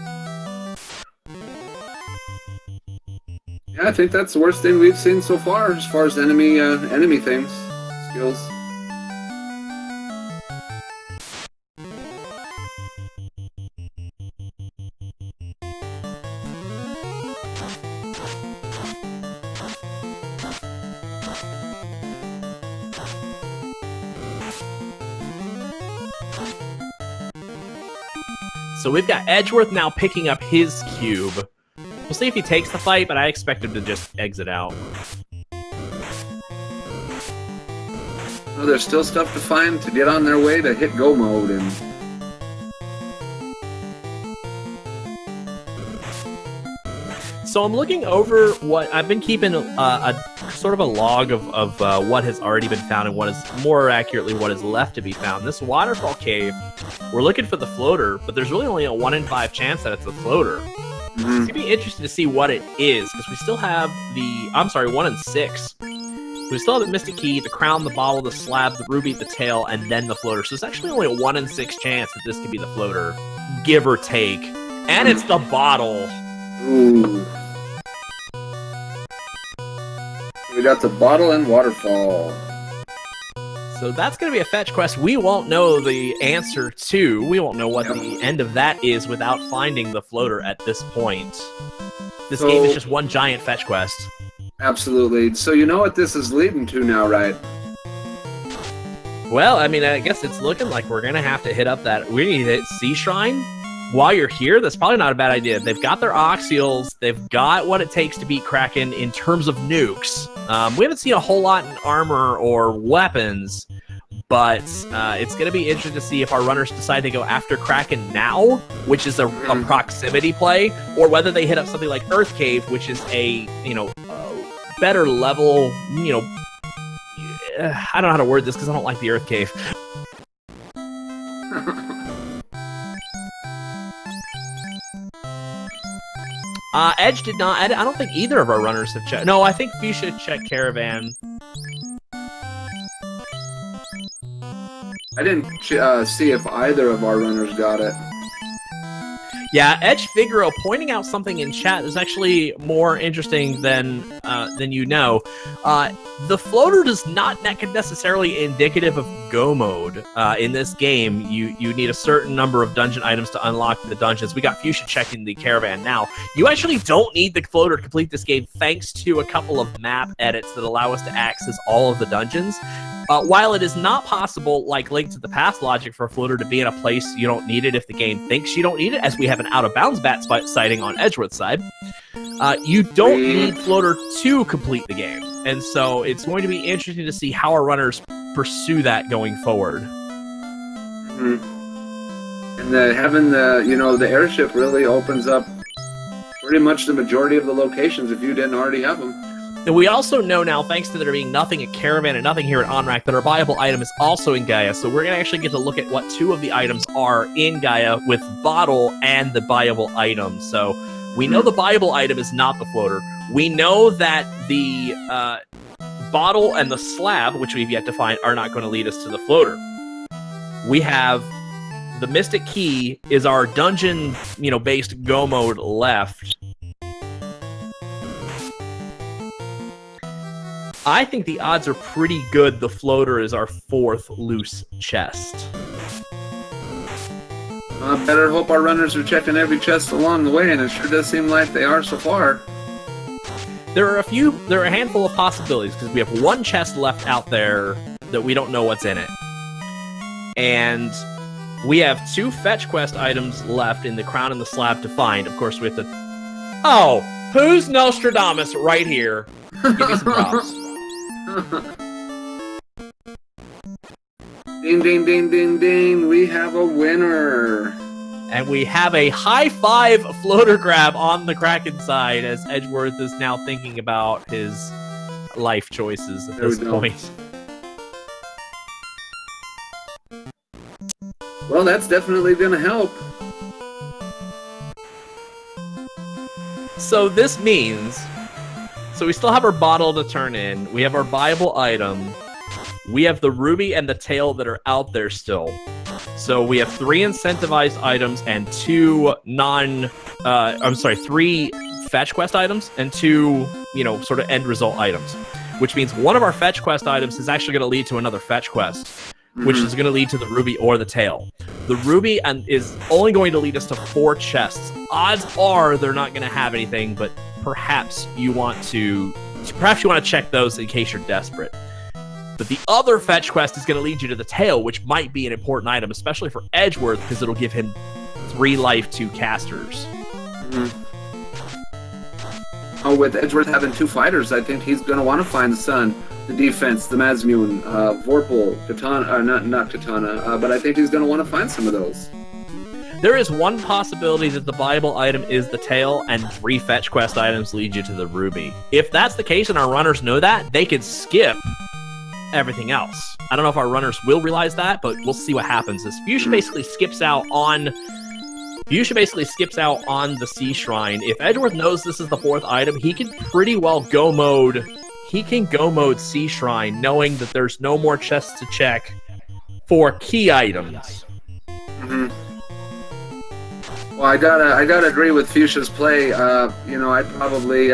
Yeah, I think that's the worst thing we've seen so far as enemy things, skills. So we've got Edgeworth now picking up his cube. We'll see if he takes the fight, but I expect him to just exit out. Well, there's still stuff to find to get on their way to hit go mode. And so I'm looking over what I've been keeping a sort of a log of what has already been found and what is more accurately what is left to be found. This waterfall cave, we're looking for the floater, but there's really only a 1 in 5 chance that it's the floater. It's gonna be interesting to see what it is because we still have the 1 in 6. We still have the Mystic Key, the crown, the bottle, the slab, the ruby, the tail, and then the floater. So it's actually only a 1 in 6 chance that this could be the floater, give or take. And it's the bottle. ooh. We got the bottle and waterfall. So that's going to be a fetch quest we won't know the answer to. We won't know what the end of that is without finding the floater at this point. This game is just one giant fetch quest. Absolutely. So you know what this is leading to now, right? Well, I mean, I guess it's looking like we're going to have to hit up that... We need to hit Sea Shrine. While you're here, that's probably not a bad idea. They've got their Oxeals. They've got what it takes to beat Kraken in terms of nukes. We haven't seen a whole lot in armor or weapons, but it's going to be interesting to see if our runners decide to go after Kraken now, which is a proximity play, or whether they hit up something like Earth Cave, which is a better level. I don't know how to word this because I don't like the Earth Cave. Edge did not. I don't think either of our runners have checked. No, I think we should check Caravan. I didn't see if either of our runners got it. Yeah, Edge Figaro pointing out something in chat is actually more interesting than you know. The floater does not necessarily indicative of go mode. In this game, you need a certain number of dungeon items to unlock the dungeons. We got Fuchsia checking the Caravan now. You actually don't need the floater to complete this game thanks to a couple of map edits that allow us to access all of the dungeons. While it is not possible, like Link to the Past logic, for a floater to be in a place you don't need it if the game thinks you don't need it, as we have an out-of-bounds bat sighting on Edgeworth's side, you don't need floater to complete the game. And so it's going to be interesting to see how our runners pursue that going forward. And having the airship really opens up pretty much the majority of the locations if you didn't already have them. And we also know now, thanks to there being nothing at Caravan and nothing here at Onrak, that our buyable item is also in Gaia. So we're going to actually get to look at what 2 of the items are in Gaia with Bottle and the buyable item. So we know the buyable item is not the floater. We know that the Bottle and the slab, which we've yet to find, are not going to lead us to the floater. We have the Mystic Key is our dungeon, based go mode left. I think the odds are pretty good the floater is our 4th loose chest. I better hope our runners are checking every chest along the way, and it sure does seem like they are so far. There are a handful of possibilities, because we have 1 chest left out there that we don't know what's in it. And we have 2 fetch quest items left in the crown and the slab to find. Of course, we have to... Oh! Who's Nostradamus right here? Give me some props. Ding, ding, ding, ding, ding. We have a winner. And we have a high 5 floater grab on the Kraken side as Edgeworth is now thinking about his life choices at this point. Well, that's definitely going to help. So this means... So we still have our bottle to turn in. We have our buyable item. We have the ruby and the tail that are out there still. So we have 3 incentivized items and 2 3 fetch quest items and 2, sort of end result items. Which means one of our fetch quest items is actually going to lead to another fetch quest, which is going to lead to the ruby or the tail. The ruby is only going to lead us to 4 chests. Odds are they're not going to have anything, but perhaps you want to check those in case you're desperate. But the other fetch quest is going to lead you to the tail, which might be an important item, especially for Edgeworth, because it'll give him 3 life to casters. Oh, with Edgeworth having 2 fighters, I think he's going to want to find the Sun, the defense, the Mazmune, Vorpal, Katana, not Katana, but I think he's going to want to find some of those. There is one possibility that the Bible item is the tail, and 3 fetch quest items lead you to the ruby. If that's the case and our runners know that, they could skip everything else. I don't know if our runners will realize that, but we'll see what happens. This Fuchsia basically skips out on the Sea Shrine. If Edgeworth knows this is the 4th item, he can pretty well go mode. He can go mode Sea Shrine, knowing that there's no more chests to check for key items. Well, I gotta agree with Fuchsia's play. You know, I'd probably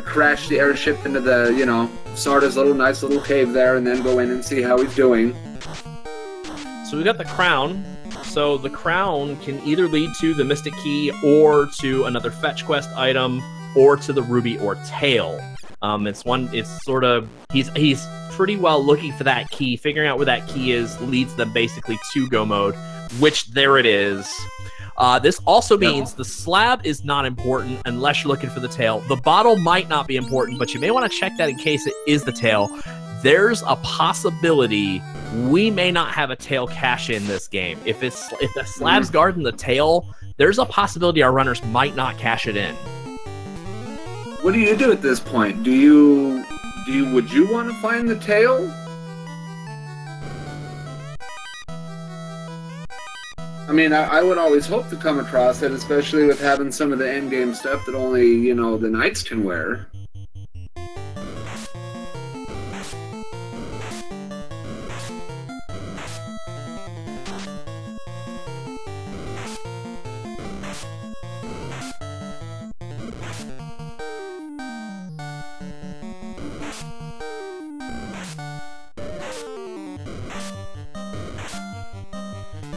crash the airship into the, you know, Sarda's nice little cave there, and then go in and see how he's doing. So we got the crown. So the crown can either lead to the Mystic Key, or to another fetch quest item, or to the ruby or tail. He's pretty well looking for that key. Figuring out where that key is leads them basically to go mode, which there it is. This also means the slab is not important unless you're looking for the tail. The bottle might not be important, but you may want to check that in case it is the tail. There's a possibility we may not have a tail cache in this game. If the slab's guarding the tail, there's a possibility our runners might not cache it in. What do you do at this point? Would you want to find the tail? I mean, I would always hope to come across it, especially with having some of the endgame stuff that only, you know, the knights can wear.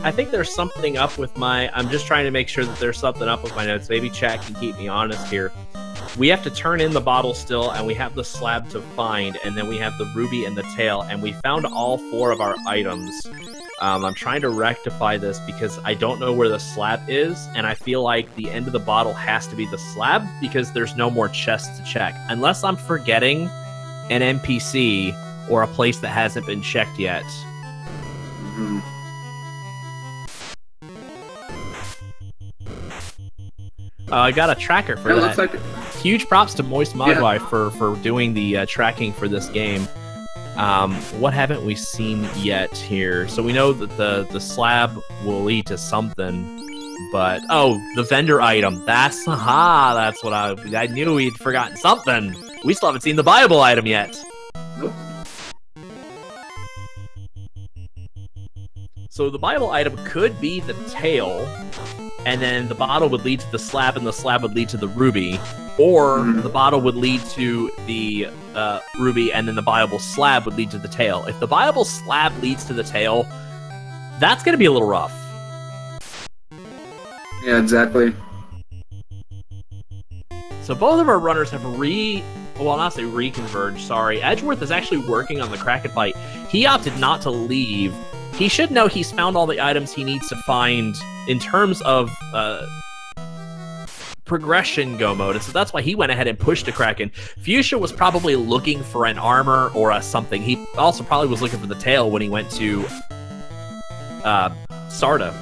I think there's something up with I'm just trying to make sure that there's something up with my notes. Maybe chat can keep me honest here. We have to turn in the bottle still, and we have the slab to find, and then we have the ruby and the tail, and we found all 4 of our items. I'm trying to rectify this because I don't know where the slab is, and I feel like the end of the bottle has to be the slab because there's no more chests to check. Unless I'm forgetting an NPC or a place that hasn't been checked yet. I got a tracker for that. Looks like huge props to Moist Modwife for doing the tracking for this game. What haven't we seen yet here? So we know that the slab will lead to something, but the vendor item. That's what I knew we'd forgotten something. We still haven't seen the Bible item yet. Nope. So the Bible item could be the tail, and then the bottle would lead to the slab, and the slab would lead to the ruby. Or the bottle would lead to the ruby, and then the Bible slab would lead to the tail. If the Bible slab leads to the tail, that's going to be a little rough. Yeah, exactly. So both of our runners have reconverged, sorry. Edgeworth is actually working on the Kraken fight. He opted not to leave. He should know he's found all the items he needs to find in terms of progression go mode, and so that's why he went ahead and pushed the Kraken. Fuchsia was probably looking for an armor or a something. He also probably was looking for the tail when he went to Sarda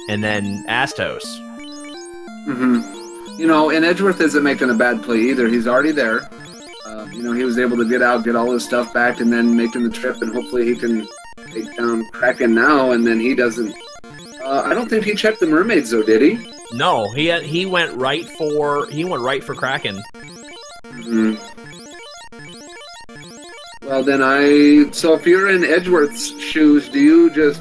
and then Astos. You know, and Edgeworth isn't making a bad play either. He's already there. You know, he was able to get out, get all his stuff back, and then making the trip, and hopefully he can take down Kraken now, and then he doesn't... I don't think he checked the mermaids, though, did he? No, he went right for Kraken. Well, then so if you're in Edgeworth's shoes, do you just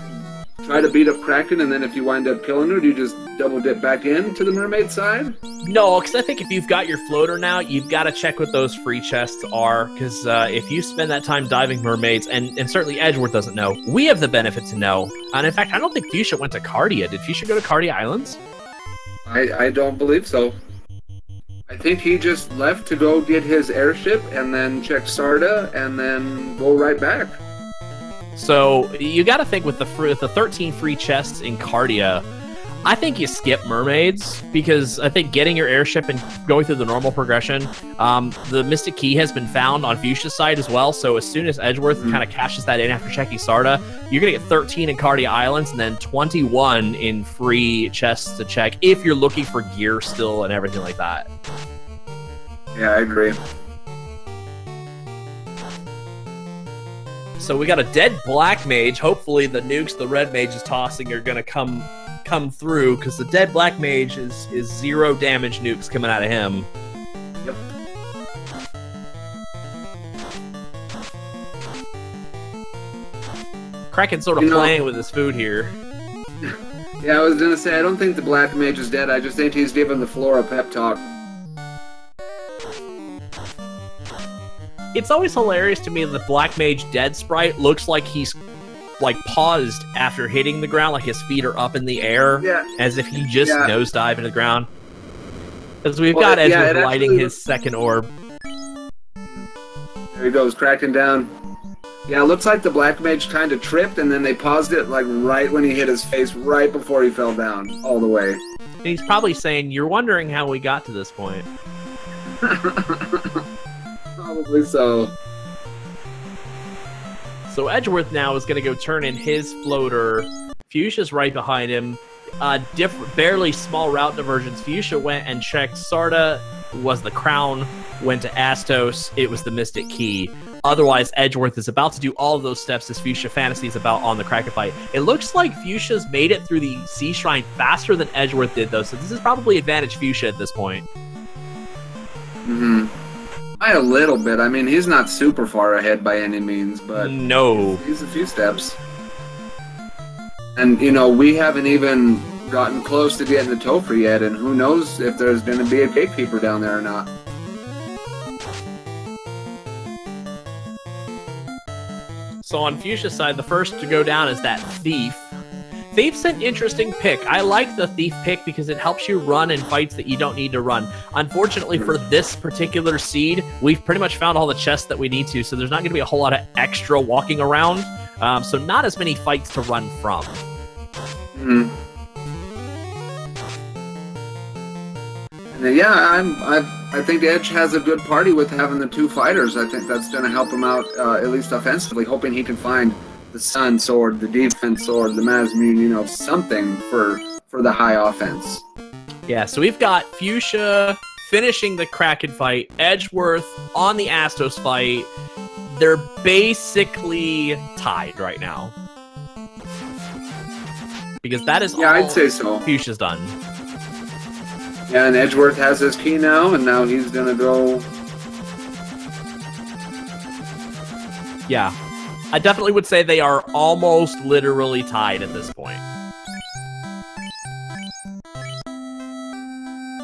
try to beat up Kraken, and then if you wind up killing her, do you just double dip back in to the mermaid side? No, because I think if you've got your floater now, you've got to check what those free chests are, because if you spend that time diving mermaids, and certainly Edgeworth doesn't know, we have the benefit to know. And in fact, I don't think Fuchsia went to Cardia. Did Fuchsia go to Cardia Islands? I don't believe so. I think he just left to go get his airship and then check Sarda and then go right back. So you got to think with the 13 free chests in Cardia, I think you skip mermaids, because I think getting your airship and going through the normal progression, the Mystic Key has been found on Fuchsia's side as well, so as soon as Edgeworth kind of cashes that in after checking Sarda, you're going to get 13 in Cardia Islands and then 21 in free chests to check if you're looking for gear still and everything like that. Yeah, I agree. So we got a dead black mage. Hopefully the nukes the red mage is tossing are going to come through, because the dead black mage is 0 damage nukes coming out of him. Yep. Kraken's sort of playing with his food here. Yeah, I was gonna say, I don't think the black mage is dead. I just think he's giving the floor a pep talk. It's always hilarious to me that the black mage dead sprite looks like he's like paused after hitting the ground, like his feet are up in the air, as if he just nosedived into the ground. Because we've got Edgeworth lighting his second orb. There he goes, cracking down. Yeah, it looks like the black mage kind of tripped, and then they paused it like right when he hit his face, right before he fell down, all the way. And he's probably saying, "You're wondering how we got to this point." Probably so. So Edgeworth now is going to go turn in his floater. Fuchsia's right behind him. Barely small route diversions. Fuchsia went and checked. Sarda was the crown. Went to Astos. It was the Mystic Key. Otherwise, Edgeworth is about to do all of those steps as Fuchsia Fantasy is about on the Kraken fight. It looks like Fuchsia's made it through the Sea Shrine faster than Edgeworth did, though, so this is probably advantage Fuchsia at this point. Mm-hmm. By a little bit. I mean, he's not super far ahead by any means, but no, he's a few steps. And, you know, we haven't even gotten close to getting the Topher yet, and who knows if there's going to be a gatekeeper down there or not. So on Fuchsia's side, the first to go down is that Thief. Thief's an interesting pick. I like the Thief pick because it helps you run in fights that you don't need to run. Unfortunately for this particular seed, we've pretty much found all the chests that we need to, so there's not going to be a whole lot of extra walking around. So not as many fights to run from. Mm-hmm. And yeah, I think Edge has a good party with having the 2 fighters. I think that's going to help him out, at least offensively, hoping he can find the Sun Sword, the Defense Sword, the Mazmune, you know, something for the high offense. Yeah, so we've got Fuchsia finishing the Kraken fight, Edgeworth on the Astos fight. They're basically tied right now. Because that is all I'd say so. Fuchsia's done. Yeah, and Edgeworth has his key now, and now he's going to go... Yeah. I definitely would say they are almost literally tied at this point.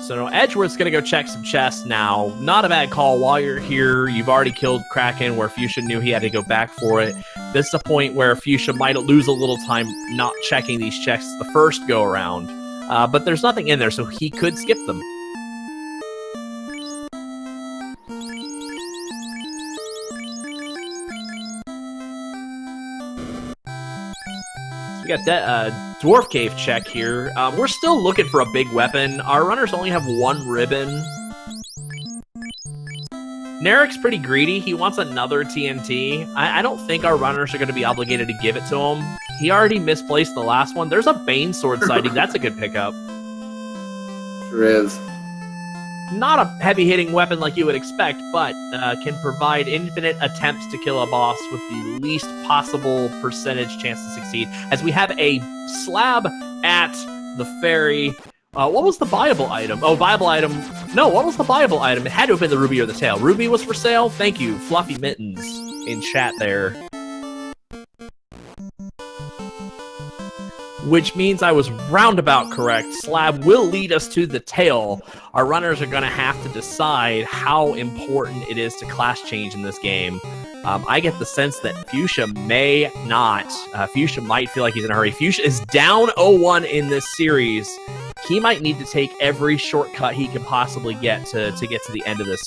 So no, Edgeworth's going to go check some chests now. Not a bad call. While you're here, you've already killed Kraken, where Fuchsia knew he had to go back for it. This is a point where Fuchsia might lose a little time not checking these checks the first go-around. But there's nothing in there, so he could skip them. We got that Dwarf Cave check here. We're still looking for a big weapon. Our runners only have 1 ribbon. Narek's pretty greedy. He wants another TNT. I don't think our runners are going to be obligated to give it to him. He already misplaced the last one. There's a Bane Sword sighting. That's a good pickup. Sure is. Not a heavy-hitting weapon like you would expect, but can provide infinite attempts to kill a boss with the least possible percentage chance to succeed. As we have a slab at the ferry. What was the viable item? Oh, viable item. No, what was the viable item? It had to have been the ruby or the tail. Ruby was for sale? Thank you, Fluffy Mittens, in chat there. Which means I was roundabout correct. Slab will lead us to the tail. Our runners are going to have to decide how important it is to class change in this game. I get the sense that Fuchsia may not. Fuchsia might feel like he's in a hurry. Fuchsia is down 0-1 in this series. He might need to take every shortcut he can possibly get to get to the end of this.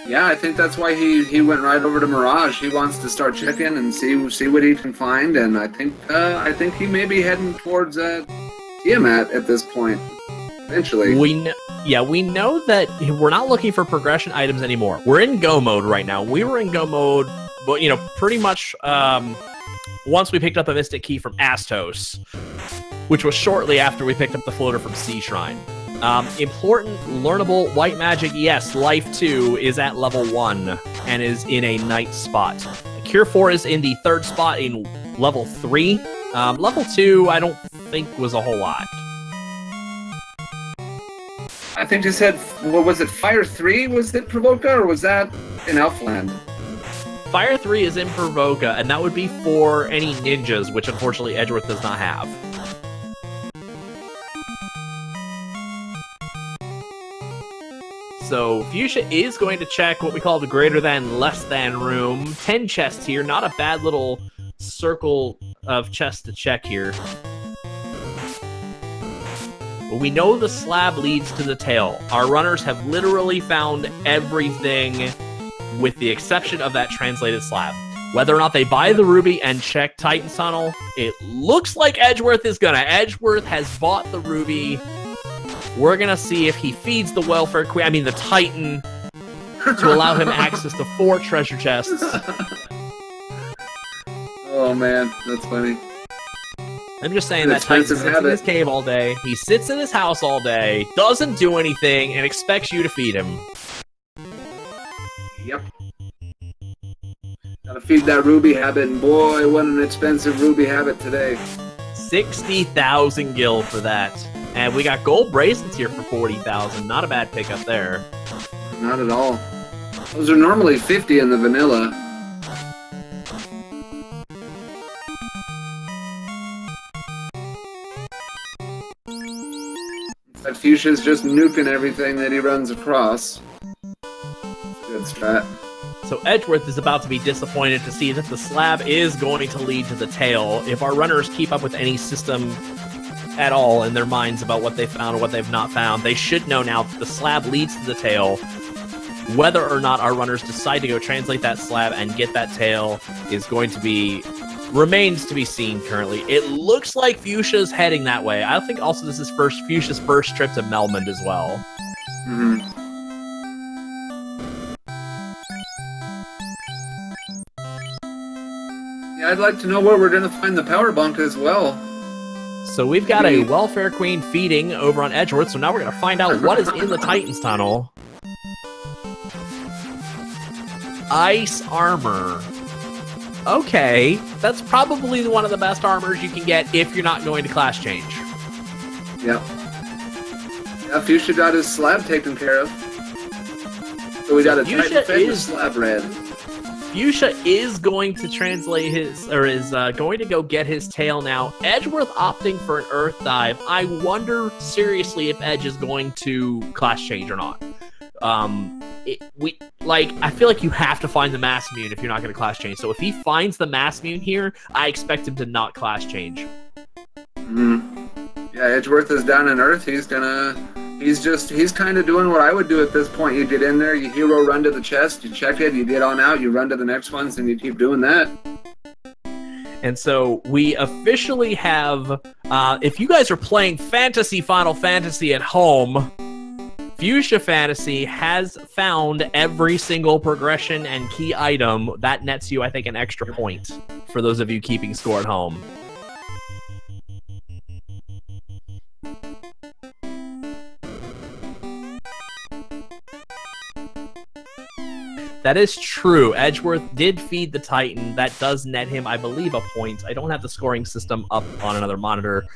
Yeah, I think that's why he went right over to Mirage. He wants to start checking and see what he can find, and I think he may be heading towards Tiamat at this point. Eventually. We know that we're not looking for progression items anymore. We're in go mode right now. We were in go mode, but pretty much once we picked up a Mystic Key from Astos, which was shortly after we picked up the floater from Sea Shrine. Important, learnable white magic. Yes, Life 2 is at level 1 and is in a night spot. Cure 4 is in the 3rd spot in level 3. Level 2, I don't think was a whole lot. I think you said, what was it, Fire 3 was it Provoca, or was that in Elfland? Fire 3 is in Provoca, and that would be for any ninjas, which unfortunately Edgeworth does not have. So Fuchsia is going to check what we call the greater than, less than room. 10 chests here, not a bad little circle of chests to check here. But we know the slab leads to the tail. Our runners have literally found everything with the exception of that translated slab. Whether or not they buy the ruby and check Titan's Tunnel, it looks like Edgeworth is gonna. Edgeworth has bought the ruby. We're gonna see if he feeds the welfare queen, the Titan, to allow him access to 4 treasure chests. Oh man, that's funny. I'm just saying that Titan sits in his cave all day, he sits in his house all day, doesn't do anything, and expects you to feed him. Yep. Gotta feed that ruby habit, and boy, what an expensive ruby habit today. 60,000 gil for that. And we got gold bracelets here for 40,000. Not a bad pickup there. Not at all. Those are normally 50 in the vanilla. That Fuchsia's just nuking everything that he runs across. Good strat. So Edgeworth is about to be disappointed to see that the slab is going to lead to the tail. If our runners keep up with any system at all in their minds about what they found or what they've not found, they should know now that the slab leads to the tail. Whether or not our runners decide to go translate that slab and get that tail is going to be... remains to be seen currently. It looks like Fuchsia's heading that way. I think also this is Fuchsia's first trip to Melmond as well. Mm-hmm. Yeah, I'd like to know where we're going to find the power bunk as well. So we've got a welfare queen feeding over on Edgeworth, so now we're going to find out what is in the Titan's Tunnel. Ice armor. Okay, that's probably one of the best armors you can get if you're not going to class change. Yep. Yeah, Fuchsia got his slab taken care of. So we got a Titan famous slab red. Fuchsia is going to translate his, or is going to go get his tail now. Edgeworth opting for an Earth Dive. I wonder seriously if Edge is going to class change or not. I feel like you have to find the Mass Immune if you're not going to class change. So if he finds the Mass Immune here, I expect him to not class change. Mm-hmm. Yeah, Edgeworth is down in Earth. He's kind of doing what I would do at this point. You get in there, you hero run to the chest, you check it, you get on out, you run to the next ones, and you keep doing that. And so we officially have, if you guys are playing Final Fantasy at home, Fuchsia Fantasy has found every single progression and key item. That nets you, I think, an extra point for those of you keeping score at home. That is true. Edgeworth did feed the Titan. That does net him, I believe, a point. I don't have the scoring system up on another monitor.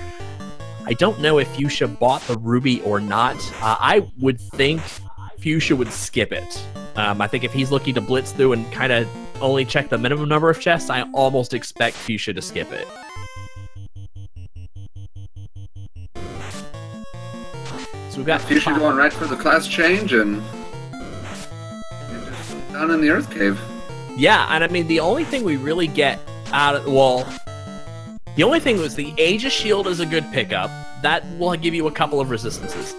I don't know if Fuchsia bought the ruby or not. I would think Fuchsia would skip it. I think if he's looking to blitz through and kind of only check the minimum number of chests, I almost expect Fuchsia to skip it. So we've got Fuchsia going right for the class change and just down in the Earth Cave. Yeah, and I mean, the only thing we really get out of, well, the only thing was the Aegis Shield is a good pickup. That will give you a couple of resistances.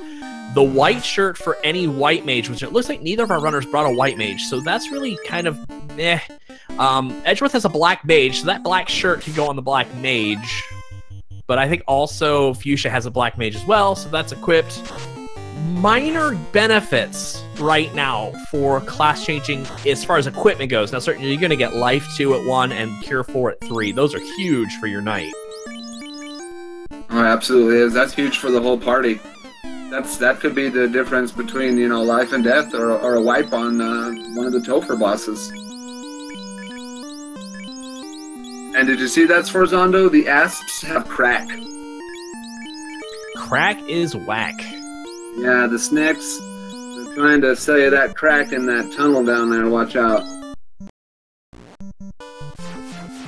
The white shirt for any white mage, which it looks like neither of our runners brought a white mage, so that's really kind of meh. Edgeworth has a black mage, so that black shirt can go on the black mage. but I think also Fuchsia has a Black Mage as well, so that's equipped. Minor benefits right now for class changing as far as equipment goes. Now, certainly you're going to get Life 2 at 1 and Cure 4 at 3. Those are huge for your knight. Oh, absolutely is. That's huge for the whole party. That could be the difference between, you know, life and death, or a wipe on one of the Topher bosses. And did you see that, Sforzondo? The asps have crack. Crack is whack. Yeah, the snakes are trying to sell you that crack in that tunnel down there. Watch out.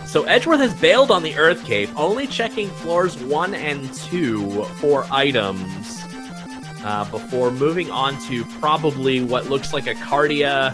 So Edgeworth has bailed on the Earth Cape, only checking floors 1 and 2 for items before moving on to probably what looks like a Cardia.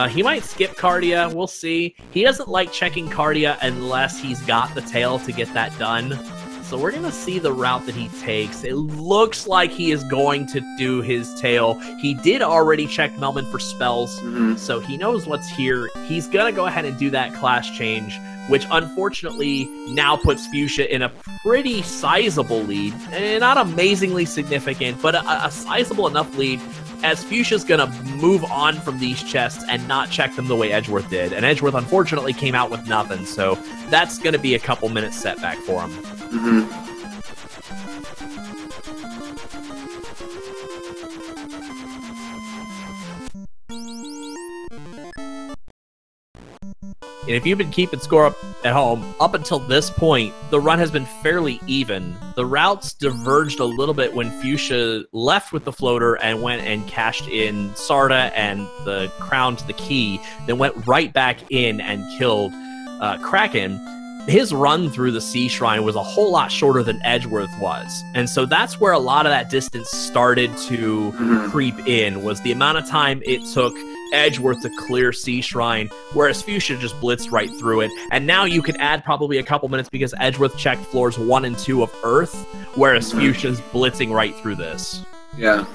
He might skip Cardia, we'll see. He doesn't like checking Cardia unless he's got the tail to get that done. So we're going to see the route that he takes. It looks like he is going to do his tail. He did already check Melman for spells, so he knows what's here. He's going to go ahead and do that class change, which unfortunately now puts Fuchsia in a pretty sizable lead. Not amazingly significant, but a sizable enough lead, as Fuchsia's going to move on from these chests and not check them the way Edgeworth did. And Edgeworth unfortunately came out with nothing, so that's going to be a couple minutes setback for him. And if you've been keeping score up at home, up until this point, the run has been fairly even. The routes diverged a little bit when Fuchsia left with the floater and went and cashed in Sarda and the crown to the key, then went right back in and killed Kraken. His run through the Sea Shrine was a whole lot shorter than Edgeworth was. And so that's where a lot of that distance started to creep in, was the amount of time it took Edgeworth to clear Sea Shrine, whereas Fuchsia just blitzed right through it. And now you can add probably a couple minutes because Edgeworth checked floors 1 and 2 of Earth, whereas Fuchsia's blitzing right through this. Yeah.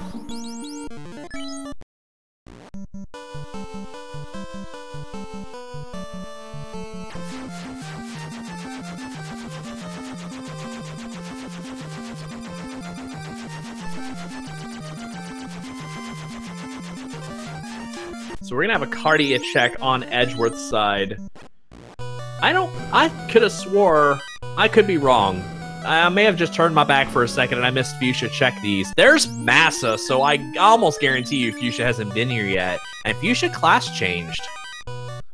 So we're going to have a Cardia check on Edgeworth's side. I could have swore, I could be wrong. I may have just turned my back for a second and I missed Fuchsia check these. There's Massa, so I almost guarantee you Fuchsia hasn't been here yet. And Fuchsia class changed.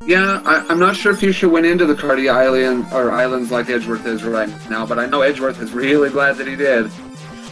Yeah, I'm not sure Fuchsia went into the Cardia islands like Edgeworth is right now, but I know Edgeworth is really glad that he did.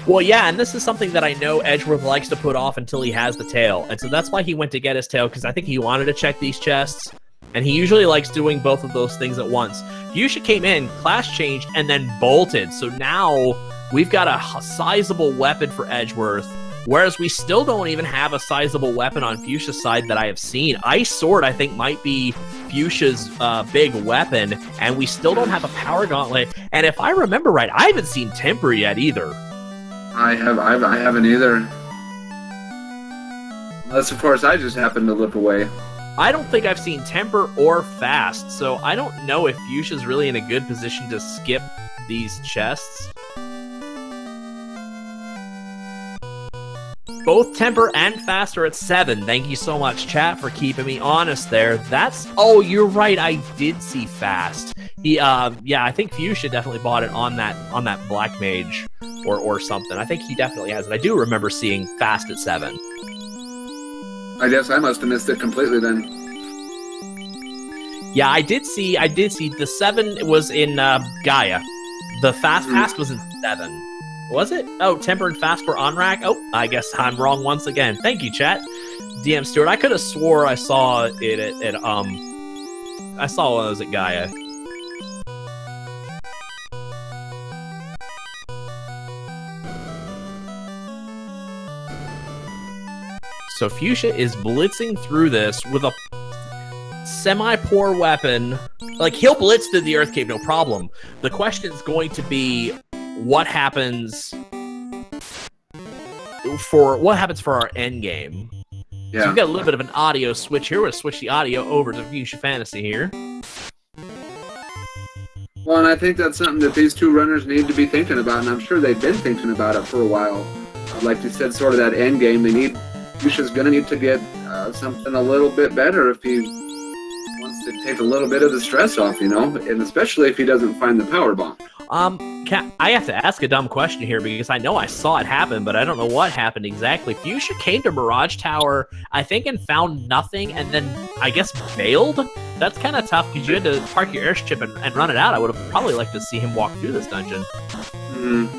Well, yeah, and this is something that I know Edgeworth likes to put off until he has the tail. And so that's why he went to get his tail, because I think he wanted to check these chests. And he usually likes doing both of those things at once. Fuchsia came in, class changed, and then bolted. So now we've got a sizable weapon for Edgeworth, whereas we still don't even have a sizable weapon on Fuchsia's side that I have seen. Ice Sword, I think, might be Fuchsia's big weapon, and we still don't have a Power Gauntlet. And if I remember right, I haven't seen Temper yet either. I haven't either. Unless, of course, I just happened to look away. I don't think I've seen Temper or Fast, so I don't know if Fuchsia's really in a good position to skip these chests. Both Temper and Fast are at 7. Thank you so much, chat, for keeping me honest there. Oh, you're right, I did see Fast. Yeah, I think Fuchsia definitely bought it on that Black Mage or something. I think he definitely has it. I do remember seeing Fast at 7. I guess I must have missed it completely then. Yeah, I did see the 7 was in Gaia. The Fast was in 7. Was it? Oh, Temper and Fast were on rack? Oh, I guess I'm wrong once again. Thank you, chat. DM Stewart, I could have swore I saw it at I saw when I was at Gaia. So Fuchsia is blitzing through this with a semi-poor weapon. Like, he'll blitz through the Earth Cave, no problem. The question is going to be, what happens for our end game? Yeah. So we've got a little bit of an audio switch here. We're going to switch the audio over to Fuchsia Fantasy here. Well, and I think that's something that these two runners need to be thinking about, and I'm sure they've been thinking about it for a while. Like you said, sort of that end game. Fuchsia's going to need to get something a little bit better if he wants to take a little bit of the stress off, you know, and especially if he doesn't find the power bomb. I have to ask a dumb question here because I know I saw it happen, but I don't know what happened exactly. Fuchsia came to Mirage Tower, I think, and found nothing, and then, I guess, bailed? That's kind of tough because you had to park your airship and run it out. I would have probably liked to see him walk through this dungeon. I'm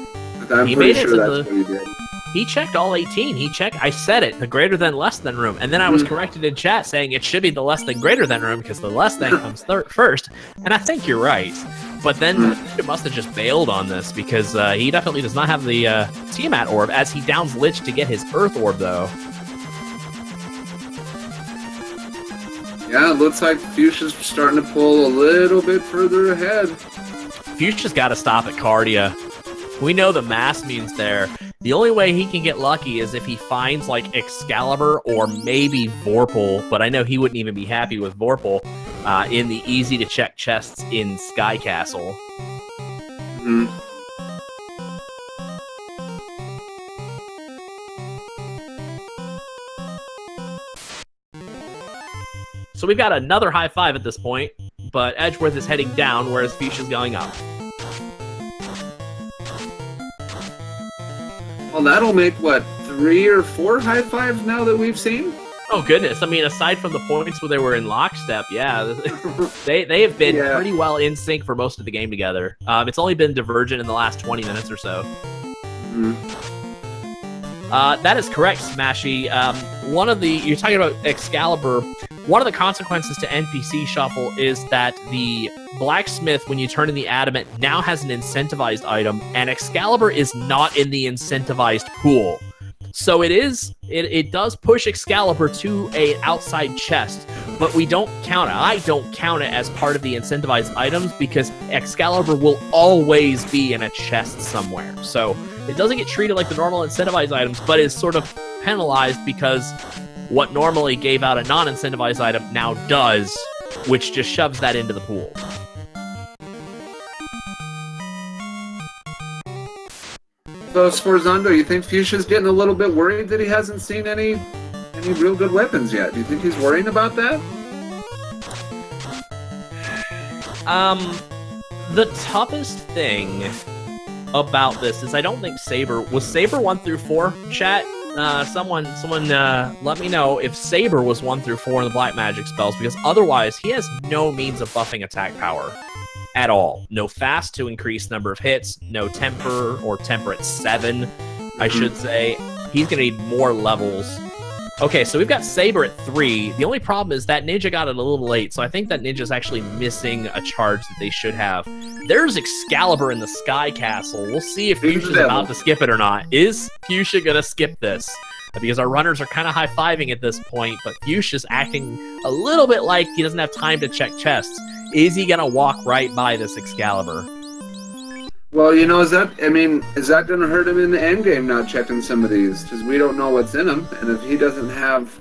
pretty sure that's what he did. He checked all 18. He checked, I said it, the greater than less than room. And then I was corrected in chat saying it should be the less than greater than room because the less than comes first. And I think you're right. But then he must have just bailed on this because he definitely does not have the Tiamat orb as he downs Lich to get his Earth orb, though. Yeah, it looks like Fuchsia's starting to pull a little bit further ahead. Fuchsia's got to stop at Cardia. We know the mass means there. The only way he can get lucky is if he finds, like, Excalibur or maybe Vorpal, but I know he wouldn't even be happy with Vorpal in the easy-to-check chests in Sky Castle. So we've got another high five at this point, but Edgeworth is heading down, whereas Fuchsia's going up. Well, that'll make, what, 3 or 4 high fives now that we've seen? Oh, goodness. I mean, aside from the points where they were in lockstep, yeah, they have been pretty well in sync for most of the game together. It's only been divergent in the last 20 minutes or so. That is correct, Smashy. You're talking about Excalibur. One of the consequences to NPC Shuffle is that the Blacksmith, when you turn in the Adamant, now has an incentivized item, and Excalibur is not in the incentivized pool. So it does push Excalibur to an outside chest, but we don't count it. I don't count it as part of the incentivized items because Excalibur will always be in a chest somewhere. So it doesn't get treated like the normal incentivized items, but is sort of penalized because what normally gave out a non-incentivized item now does, which just shoves that into the pool. So, Sforzondo, you think Fuchsia's getting a little bit worried that he hasn't seen any real good weapons yet? Do you think he's worrying about that? The toughest thing about this is I don't think Saber... Was Saber 1 through 4, chat? Someone let me know if Saber was 1 through 4 in the Black Magic spells, because otherwise he has no means of buffing attack power at all. No fast to increase number of hits, no temper or temper at 7, I should say. He's going to need more levels. Okay, so we've got Saber at 3. The only problem is that Ninja got it a little late, so I think that Ninja's actually missing a charge that they should have. There's Excalibur in the Sky Castle. We'll see if Fuchsia's about to skip it or not. Is Fuchsia going to skip this? Because our runners are kind of high-fiving at this point, but Fuchsia's acting a little bit like he doesn't have time to check chests. Is he going to walk right by this Excalibur? Well, you know, is that going to hurt him in the end game not checking some of these? Because we don't know what's in him, and if he doesn't have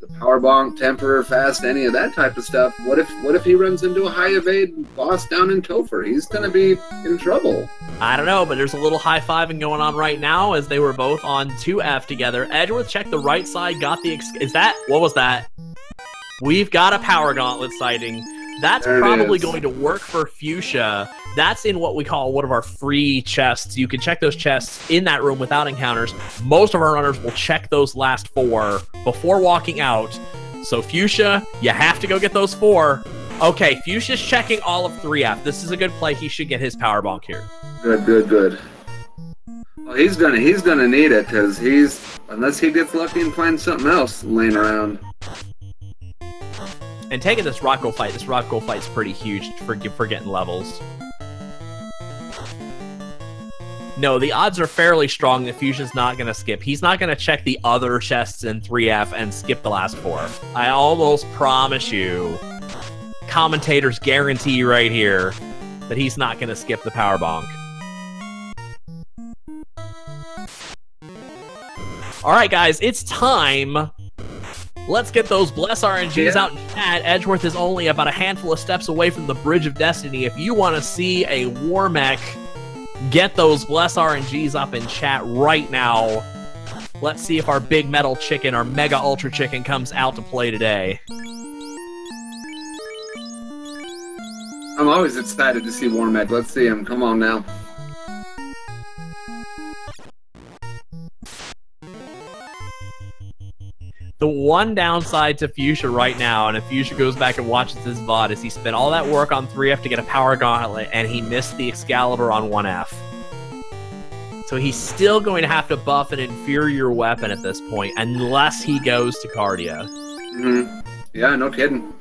the power bonk, temper, fast, any of that type of stuff, what if he runs into a high evade boss down in Topher? He's going to be in trouble. I don't know, but there's a little high-fiving going on right now as they were both on 2F together. Edgeworth checked the right side, got the... What was that? We've got a Power Gauntlet sighting. That's probably going to work for Fuchsia. That's in what we call one of our free chests. You can check those chests in that room without encounters. Most of our runners will check those last 4 before walking out. So Fuchsia, you have to go get those 4. Okay, Fuchsia's checking all of 3F. This is a good play. He should get his power bonk here. Good. Well, he's gonna need it because unless he gets lucky and finds something else laying around. And taking this Rocco fight's pretty huge for getting levels. No, the odds are fairly strong that Fuchsia's not going to skip. He's not going to check the other chests in 3F and skip the last 4. I almost promise you, commentators guarantee right here that he's not going to skip the power bonk. All right, guys, it's time Let's get those Bless RNGs out in chat. Edgeworth is only about a handful of steps away from the Bridge of Destiny. If you want to see a war mech, get those Bless RNGs up in chat right now. Let's see if our big metal chicken, our mega ultra chicken, comes out to play today. I'm always excited to see war mech. Let's see him. Come on now. The one downside to Fuchsia right now, and if Fuchsia goes back and watches his VOD, is he spent all that work on 3F to get a power gauntlet, and he missed the Excalibur on 1F. So he's still going to have to buff an inferior weapon at this point, unless he goes to Cardia. Mm-hmm. Yeah, no kidding.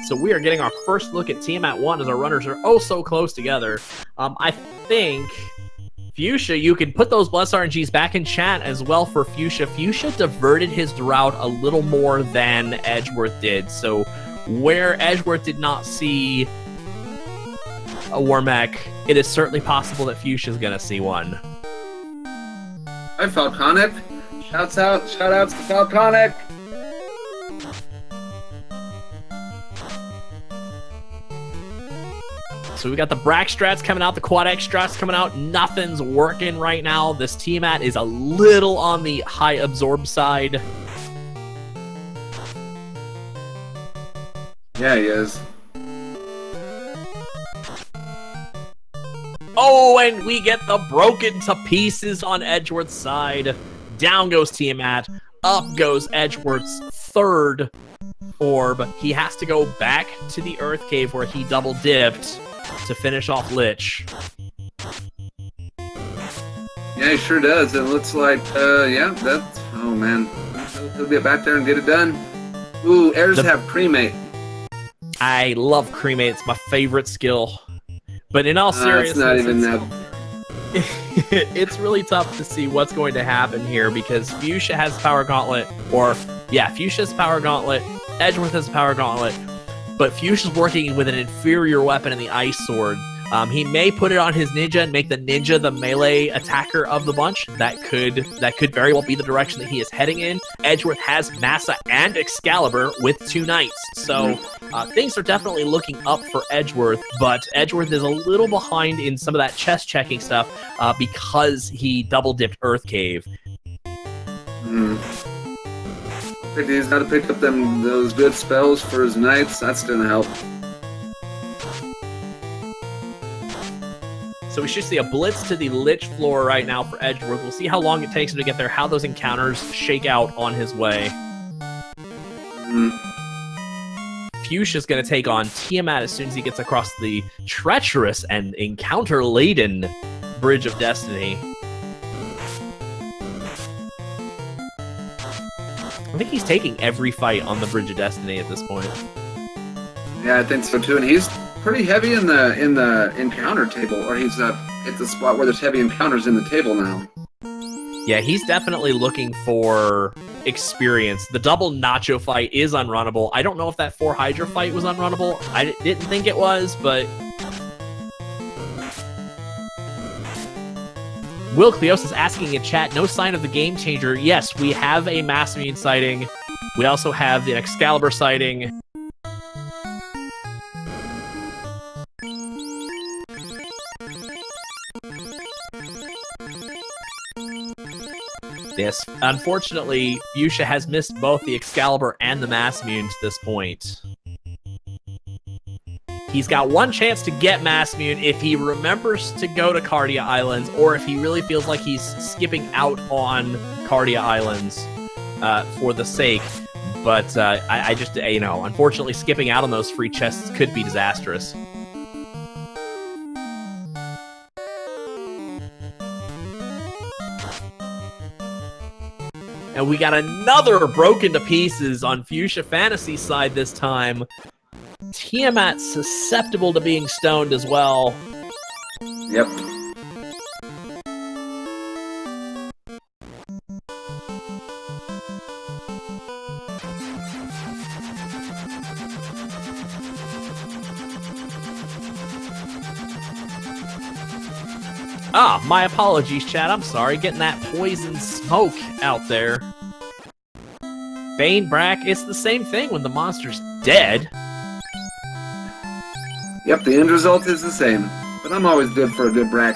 So we are getting our first look at Tiamat 1 as our runners are oh so close together. I think, Fuchsia, you can put those Bless RNGs back in chat as well for Fuchsia. Fuchsia diverted his route a little more than Edgeworth did. So where Edgeworth did not see a war mech, it is certainly possible that Fuchsia is going to see one. Hi, Falconic. Shout outs to Falconic. So we got the Brack strats coming out, the Quad X strats coming out. Nothing's working right now. This Tiamat is a little on the high absorb side. Yeah, he is. Oh, and we get the broken to pieces on Edgeworth's side. Down goes Tiamat. Up goes Edgeworth's third orb. He has to go back to the Earth Cave where he double dipped to finish off Lich. Yeah, he sure does. It looks like, yeah, that's... Oh, man. He'll get back there and get it done. Ooh, heirs have cremate. I love cremate. It's my favorite skill. But in all seriousness, it's not even that... it's really tough to see what's going to happen here because Fuchsia has Power Gauntlet, or, yeah, Fuchsia has Power Gauntlet, Edgeworth has Power Gauntlet, but Fuchsia's working with an inferior weapon in the Ice Sword. He may put it on his ninja and make the ninja the melee attacker of the bunch. That could very well be the direction that he is heading in. Edgeworth has Massa and Excalibur with 2 knights, so things are definitely looking up for Edgeworth, but Edgeworth is a little behind in some of that chest checking stuff because he double dipped Earth Cave. He's got to pick up those good spells for his knights. That's gonna help. So we should see a blitz to the Lich floor right now for Edgeworth. We'll see how long it takes him to get there, how those encounters shake out on his way. Fuchsia's going to take on Tiamat as soon as he gets across the treacherous and encounter-laden Bridge of Destiny. I think he's taking every fight on the Bridge of Destiny at this point. Yeah, I think so too, and he's pretty heavy in the encounter table, or he's at the spot where there's heavy encounters in the table now. Yeah, he's definitely looking for experience. The double Nacho fight is unrunnable. I don't know if that 4 Hydra fight was unrunnable. I didn't think it was, but... Will Cleos is asking in chat, no sign of the Game Changer. Yes, we have a Mass Immune sighting. We also have the Excalibur sighting. Yes, unfortunately, Fuchsia has missed both the Excalibur and the Mass Immune to this point. He's got one chance to get Mass Immune if he remembers to go to Cardia Islands, or if he really feels like he's skipping out on Cardia Islands for the sake. But I just, you know, unfortunately skipping out on those free chests could be disastrous. And we got another broken to pieces on Fuchsia Fantasy side this time. Tiamat susceptible to being stoned as well. Yep. Ah, my apologies, chat. I'm sorry. Getting that poison smoke out there. Bane Brack, it's the same thing when the monster's dead. Yep, the end result is the same. But I'm always good for a good Brack.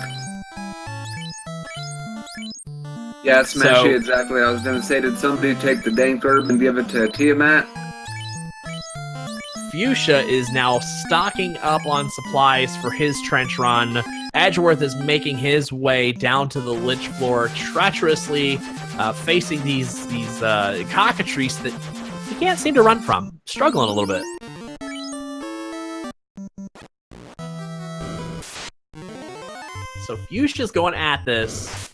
Yeah, Smashy, exactly. I was going to say, did somebody take the dank herb and give it to Tiamat? Fuchsia is now stocking up on supplies for his trench run. Edgeworth is making his way down to the lich floor, treacherously facing these cockatrices that he can't seem to run from. Struggling a little bit. So Fuchsia's going at this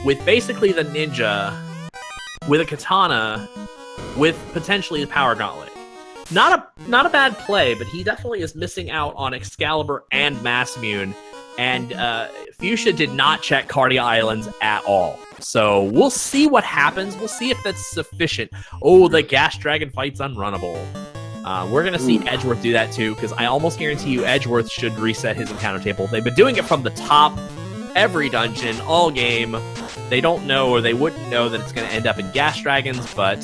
with basically the ninja, with a katana, with potentially the power gauntlet. Not a bad play, but he definitely is missing out on Excalibur and Mass Immune. And Fuchsia did not check Cardia Islands at all. So we'll see what happens. We'll see if that's sufficient. Oh, the Gas Dragon fight's unrunnable. We're going to see Edgeworth do that too, because I almost guarantee you Edgeworth should reset his encounter table. They've been doing it from the top every dungeon, all game. They don't know, or they wouldn't know that it's going to end up in Gas Dragons, but...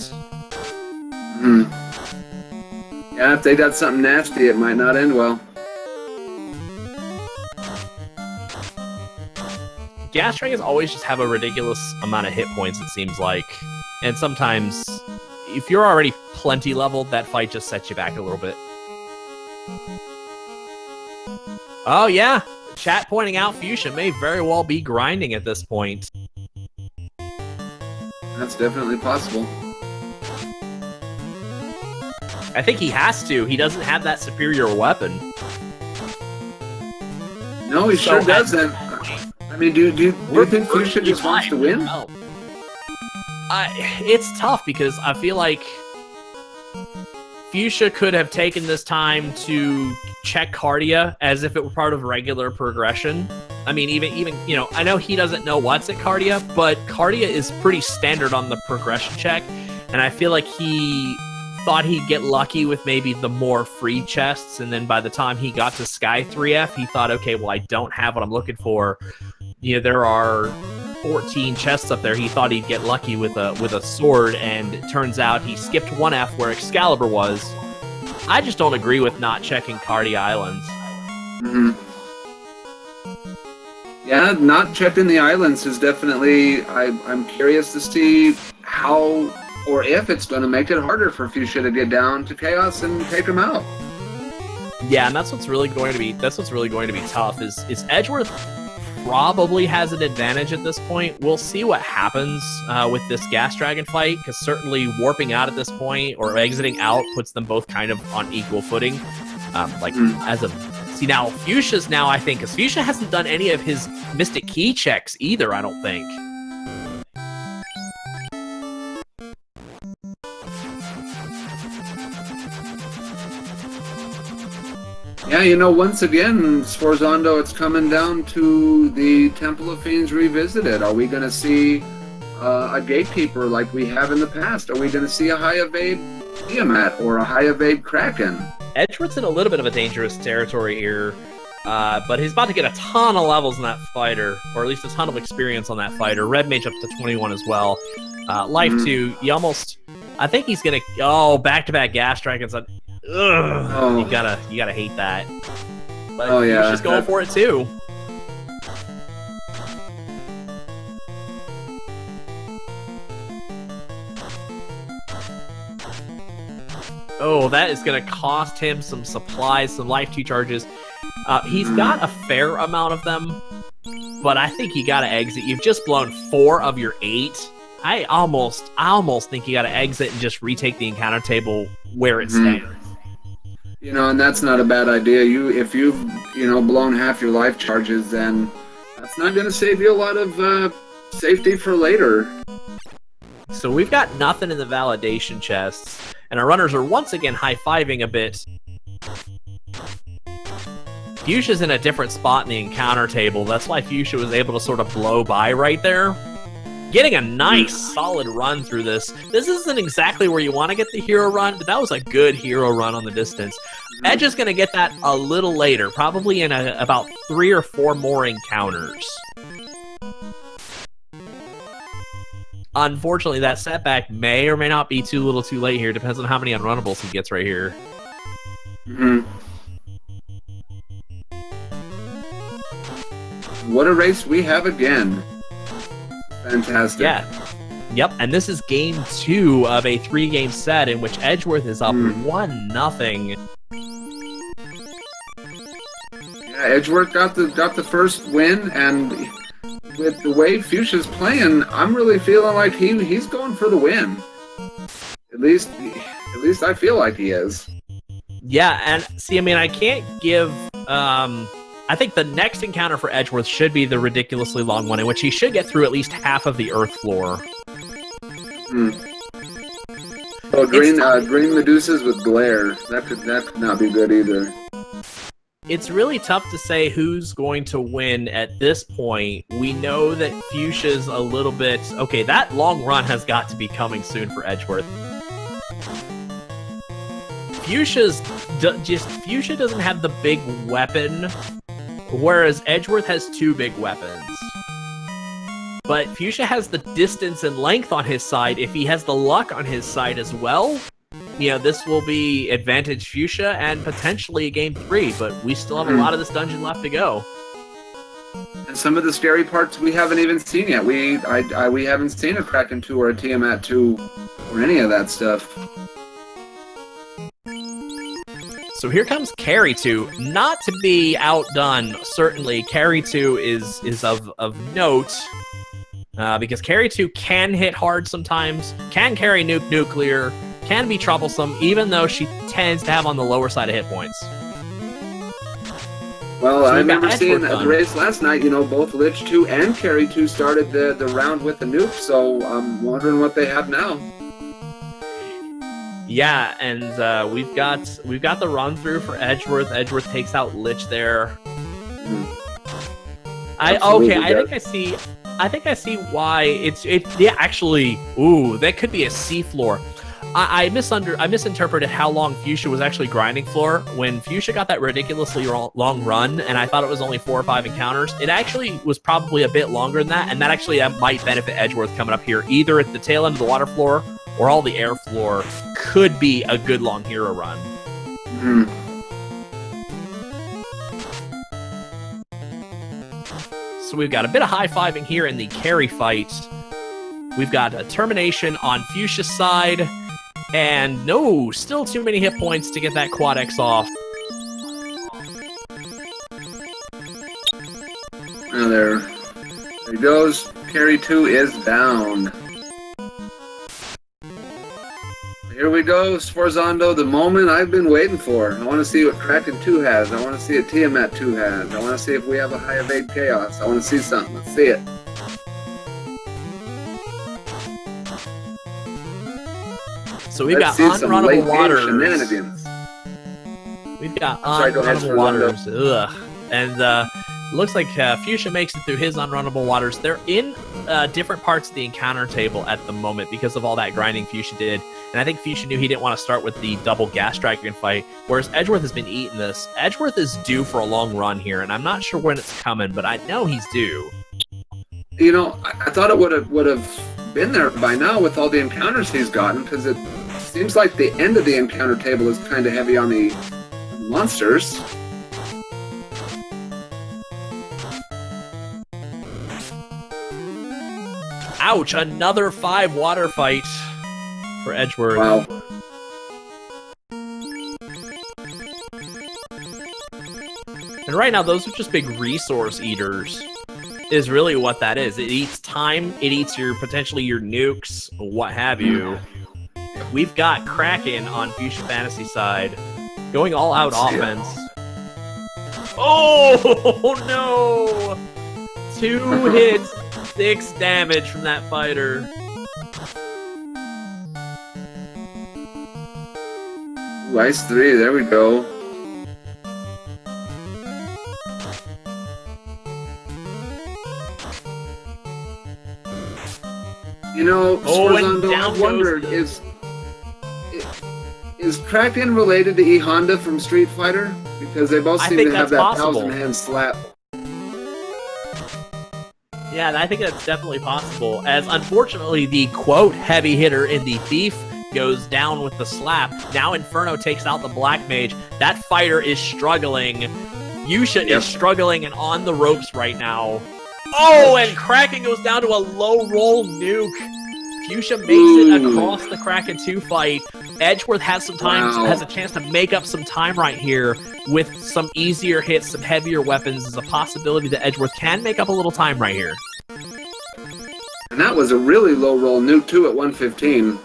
Yeah, if they got something nasty, it might not end well. Gas Dragons always just have a ridiculous amount of hit points, it seems like. And sometimes, if you're already plenty leveled, that fight just sets you back a little bit. Oh yeah, chat pointing out Fuchsia may very well be grinding at this point. That's definitely possible. I think he has to. He doesn't have that superior weapon. No, he sure doesn't. I mean, do you think Fuchsia just wants to win? It's tough because I feel like Fuchsia could have taken this time to check Cardia as if it were part of regular progression. I mean, even you know, I know he doesn't know what's at Cardia, but Cardia is pretty standard on the progression check, and I feel like he thought he'd get lucky with maybe the more free chests, and then by the time he got to Sky 3F, he thought, okay, well, I don't have what I'm looking for. You know, there are 14 chests up there. He thought he'd get lucky with a sword, and it turns out he skipped 1F where Excalibur was. I just don't agree with not checking Cardia Islands. Yeah, not checking the islands is definitely... I'm curious to see how or if it's going to make it harder for Fuchsia to get down to Chaos and take him out. Yeah, and that's what's really going to be tough. Is Edgeworth probably has an advantage at this point. We'll see what happens with this Gas Dragon fight, because certainly warping out at this point or exiting out puts them both kind of on equal footing. As of see now, Fuchsia's now, I think, because Fuchsia hasn't done any of his Mystic Key checks either, I don't think. Yeah, you know, once again, Sforzondo, it's coming down to the Temple of Fiends Revisited. Are we going to see a Gatekeeper like we have in the past? Are we going to see a High Evade Tiamat or a High Evade Kraken? Edgeworth's in a little bit of a dangerous territory here, but he's about to get a ton of levels in that fighter, or at least a ton of experience on that fighter. Red Mage up to 21 as well. Life 2, you almost... I think he's going to... Oh, back-to-back Gas Dragons on... Ugh, oh. You gotta hate that. But he's just going for it too. Oh, that is gonna cost him some supplies, some life 2 charges. He's got a fair amount of them, but I think you gotta exit. You've just blown 4 of your 8. I almost think you gotta exit and just retake the encounter table where it stands. You know, and that's not a bad idea. If you've blown half your life charges, then that's not going to save you a lot of safety for later. So we've got nothing in the validation chests, and our runners are once again high-fiving a bit. Fuchsia's in a different spot in the encounter table. That's why Fuchsia was able to sort of blow by right there. getting a nice, solid run through this. This isn't exactly where you want to get the hero run, but that was a good hero run on the distance. Edge is going to get that a little later, probably in about 3 or 4 more encounters. Unfortunately, that setback may or may not be too little too late here. Depends on how many unrunnables he gets right here. What a race we have again. Fantastic. Yeah. Yep, and this is game 2 of a 3-game set in which Edgeworth is up 1-0. Yeah, Edgeworth got the first win, and with the way Fuchsia's playing, I'm really feeling like he's going for the win. At least I feel like he is. Yeah, and see, I mean, I can't give. I think the next encounter for Edgeworth should be the ridiculously long one, in which he should get through at least half of the Earth floor. Oh, green Medusas with glare. That could not be good either. It's really tough to say who's going to win at this point. We know that Fuchsia's a little bit... Okay, that long run has got to be coming soon for Edgeworth. Fuchsia doesn't have the big weapon, whereas Edgeworth has 2 big weapons. But Fuchsia has the distance and length on his side. If he has the luck on his side as well, you know, this will be advantage Fuchsia and potentially a game 3, but we still have a lot of this dungeon left to go. And some of the scary parts we haven't even seen yet. We haven't seen a Kraken 2 or a Tiamat 2 or any of that stuff. So here comes Carry 2. Not to be outdone, certainly, Carry 2 is of note. Because Carry 2 can hit hard sometimes, can carry nuclear, can be troublesome, even though she tends to have on the lower side of hit points. Well, I remember seeing the race last night, you know, both Lich 2 and Carry 2 started the round with the nuke, so I'm wondering what they have now. Yeah, and we've got the run through for Edgeworth. Edgeworth takes out Lich there. I think I see why yeah, actually, ooh, that could be a C floor. I misinterpreted how long Fuchsia was actually grinding floor. When Fuchsia got that ridiculously long run, and I thought it was only 4 or 5 encounters, it actually was probably a bit longer than that, and that actually might benefit Edgeworth coming up here, either at the tail end of the water floor or all the air floor. Could be a good long hero run. So we've got a bit of high-fiving here in the carry fight. We've got a termination on Fuchsia's side, and no, still too many hit points to get that quad X off. Now there he goes. Carry 2 is down. Here we go, Sforzando, the moment I've been waiting for. I want to see what Kraken 2 has. I want to see what Tiamat 2 has. I want to see if we have a high evade chaos. I want to see something. Let's see it. So we've got unrunnable waters. We've got unrunnable waters. Ugh. And looks like Fuchsia makes it through his unrunnable waters. They're in different parts of the encounter table at the moment because of all that grinding Fuchsia did. And I think Fuchsia knew he didn't want to start with the double gas dragon fight, whereas Edgeworth has been eating this. Edgeworth is due for a long run here, and I'm not sure when it's coming, but I know he's due. You know, I thought it would have been there by now with all the encounters he's gotten, because it seems like the end of the encounter table is kind of heavy on the monsters. Ouch, another 5 water fight for Edgeworth. Wow. And right now, those are just big resource eaters, is really what that is. It eats time, it eats potentially your nukes, what have you. We've got Kraken on Fuchsia Fantasy side, going all out offense. Oh, no! 2 hits, 6 damage from that fighter. Ice 3, there we go. know, and Swarzando, down I've wondered, goes is Kraken related to E Honda from Street Fighter? Because they both seem to have that possible. 1,000-hand slap. Yeah, I think that's definitely possible. As unfortunately, the quote heavy hitter in the Thief goes down with the slap. Now Inferno takes out the Black Mage. That fighter is struggling. Fuchsia is struggling and on the ropes right now. Oh, and Kraken goes down to a low roll nuke. Fuchsia makes it across the Kraken 2 fight. Edgeworth has some time, has a chance to make up some time right here with some easier hits, some heavier weapons. There's a possibility that Edgeworth can make up a little time right here. And that was a really low roll nuke too at 115.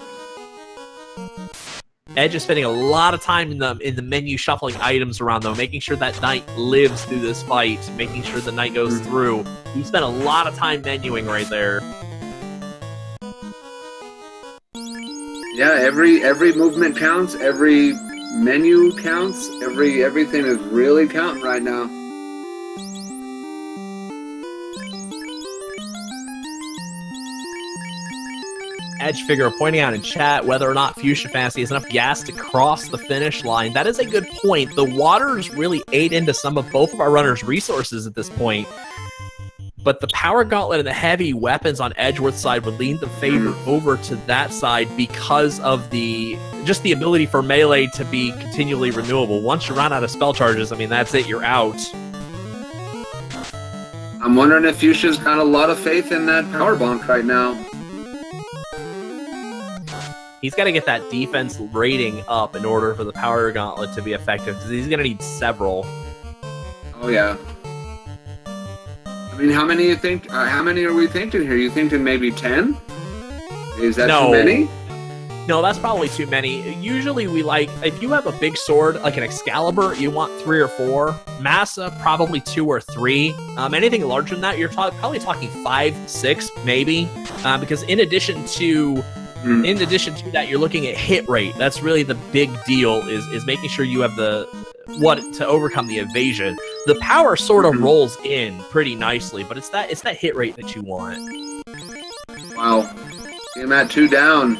Edge is spending a lot of time in the menu shuffling items around, though, making sure that knight lives through this fight, making sure the knight goes through. He spent a lot of time menuing right there. Yeah, every movement counts, every menu counts, everything is really counting right now. Edge Figure pointing out in chat whether or not Fuchsia Fantasy has enough gas to cross the finish line. That is a good point. The waters really ate into some of both of our runners' resources at this point. But the Power Gauntlet and the heavy weapons on Edgeworth's side would lean the favor over to that side because of just the ability for melee to be continually renewable. Once you run out of spell charges, I mean, that's it, you're out. I'm wondering if Fuchsia's got a lot of faith in that Power Bonk right now. He's got to get that defense rating up in order for the Power Gauntlet to be effective, because he's going to need several. Oh, yeah. I mean, how many you think? How many are we thinking here? You thinking maybe 10? Is that too many? No, that's probably too many. Usually we like, if you have a big sword, like an Excalibur, you want 3 or 4. Massa, probably 2 or 3. Anything larger than that, you're probably talking 5, 6, maybe. Because in addition to that, you're looking at hit rate. That's really the big deal, is making sure you have to overcome the evasion. The power sort of rolls in pretty nicely, but it's that hit rate that you want. Wow. I'm at 2 down.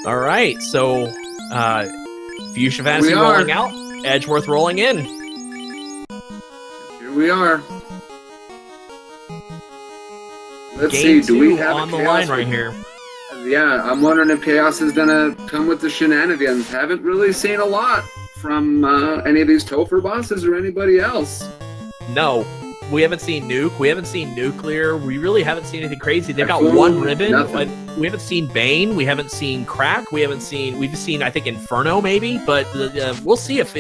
All right, so Fuchsia Fantasy rolling out, Edgeworth rolling in. Here we are. Let's Game see, do we have on the line right here? Yeah, I'm wondering if Chaos is gonna come with the shenanigans. Haven't really seen a lot from any of these Topher bosses or anybody else. No, we haven't seen Nuke. We haven't seen Nuclear. We really haven't seen anything crazy. They've got one ribbon. We haven't seen Bane. We haven't seen Crack. We've seen I think Inferno maybe, but we'll see if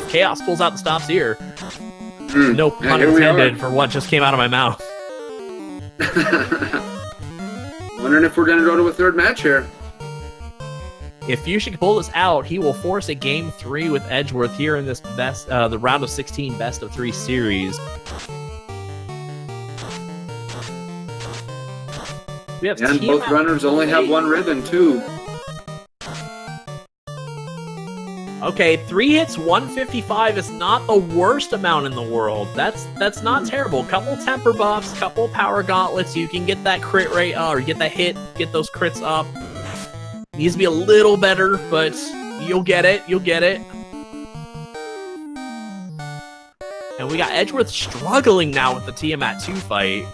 Chaos pulls out the stops here. No pun intended for what just came out of my mouth. Wondering if we're going to go to a third match here. If Fuchsia can pull this out, he will force a Game 3 with Edgeworth here in this the round of 16 best of 3 series. We have and both runners only have 1 ribbon too. Okay, 3 hits, 155 is not the worst amount in the world. That's not terrible. Couple temper buffs, couple power gauntlets. You can get that crit rate, or get that hit, get those crits up. Needs to be a little better, but you'll get it. You'll get it. And we got Edgeworth struggling now with the Tiamat 2 fight.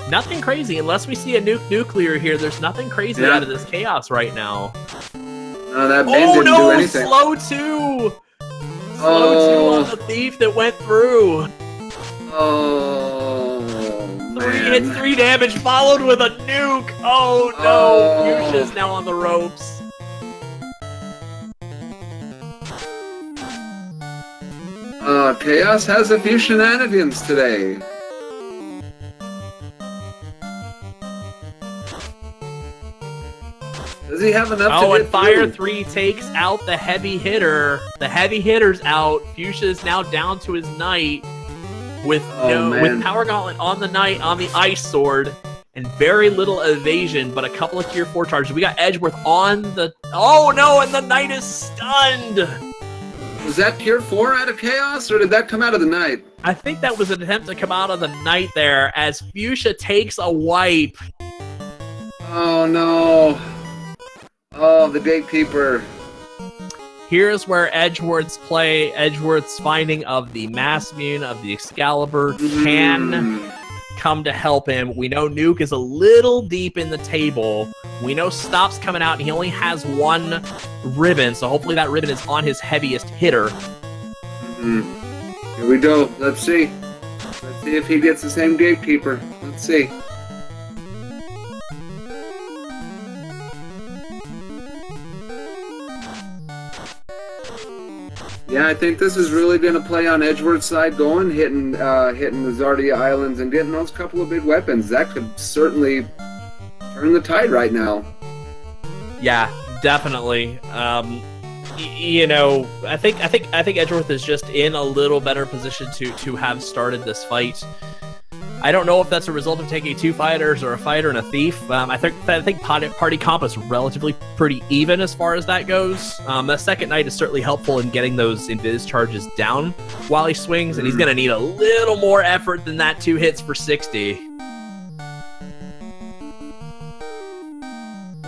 Nothing crazy, unless we see a nuclear here. There's nothing crazy out of this chaos right now. No, that Bane didn't do anything. Slow 2! Slow 2 on the thief that went through. Oh, 3 hits, 3 damage, followed with a nuke. Oh no, Fuchsia's now on the ropes. Chaos has a few shenanigans today. Does he have enough to and get Fire through? 3 takes out the heavy hitter. The heavy hitter's out. Fuchsia is now down to his knight with with Power Gauntlet on the knight on the ice sword. and very little evasion, but a couple of tier 4 charges. We got Edgeworth on the... Oh, no, and the knight is stunned! Was that tier 4 out of Chaos, or did that come out of the knight? I think that was an attempt to come out of the knight there, as Fuchsia takes a wipe. Oh, no. Oh, the gatekeeper. Here's where Edgeworth's finding of the Massmune, of the Excalibur, can come to help him. We know Nuke is a little deep in the table. We know Stop's coming out, and he only has 1 ribbon, so hopefully that ribbon is on his heaviest hitter. Here we go. Let's see. Let's see if he gets the same gatekeeper. Let's see. Yeah, I think this is really going to play on Edgeworth's side going, hitting the Zardia Islands and getting those couple of big weapons. That could certainly turn the tide right now. Yeah, definitely. You know, I think Edgeworth is just in a little better position to have started this fight. I don't know if that's a result of taking 2 fighters or a fighter and a thief. I think party comp is relatively pretty even as far as that goes. The second knight is certainly helpful in getting those invis charges down while he swings, and he's going to need a little more effort than that 2 hits for 60.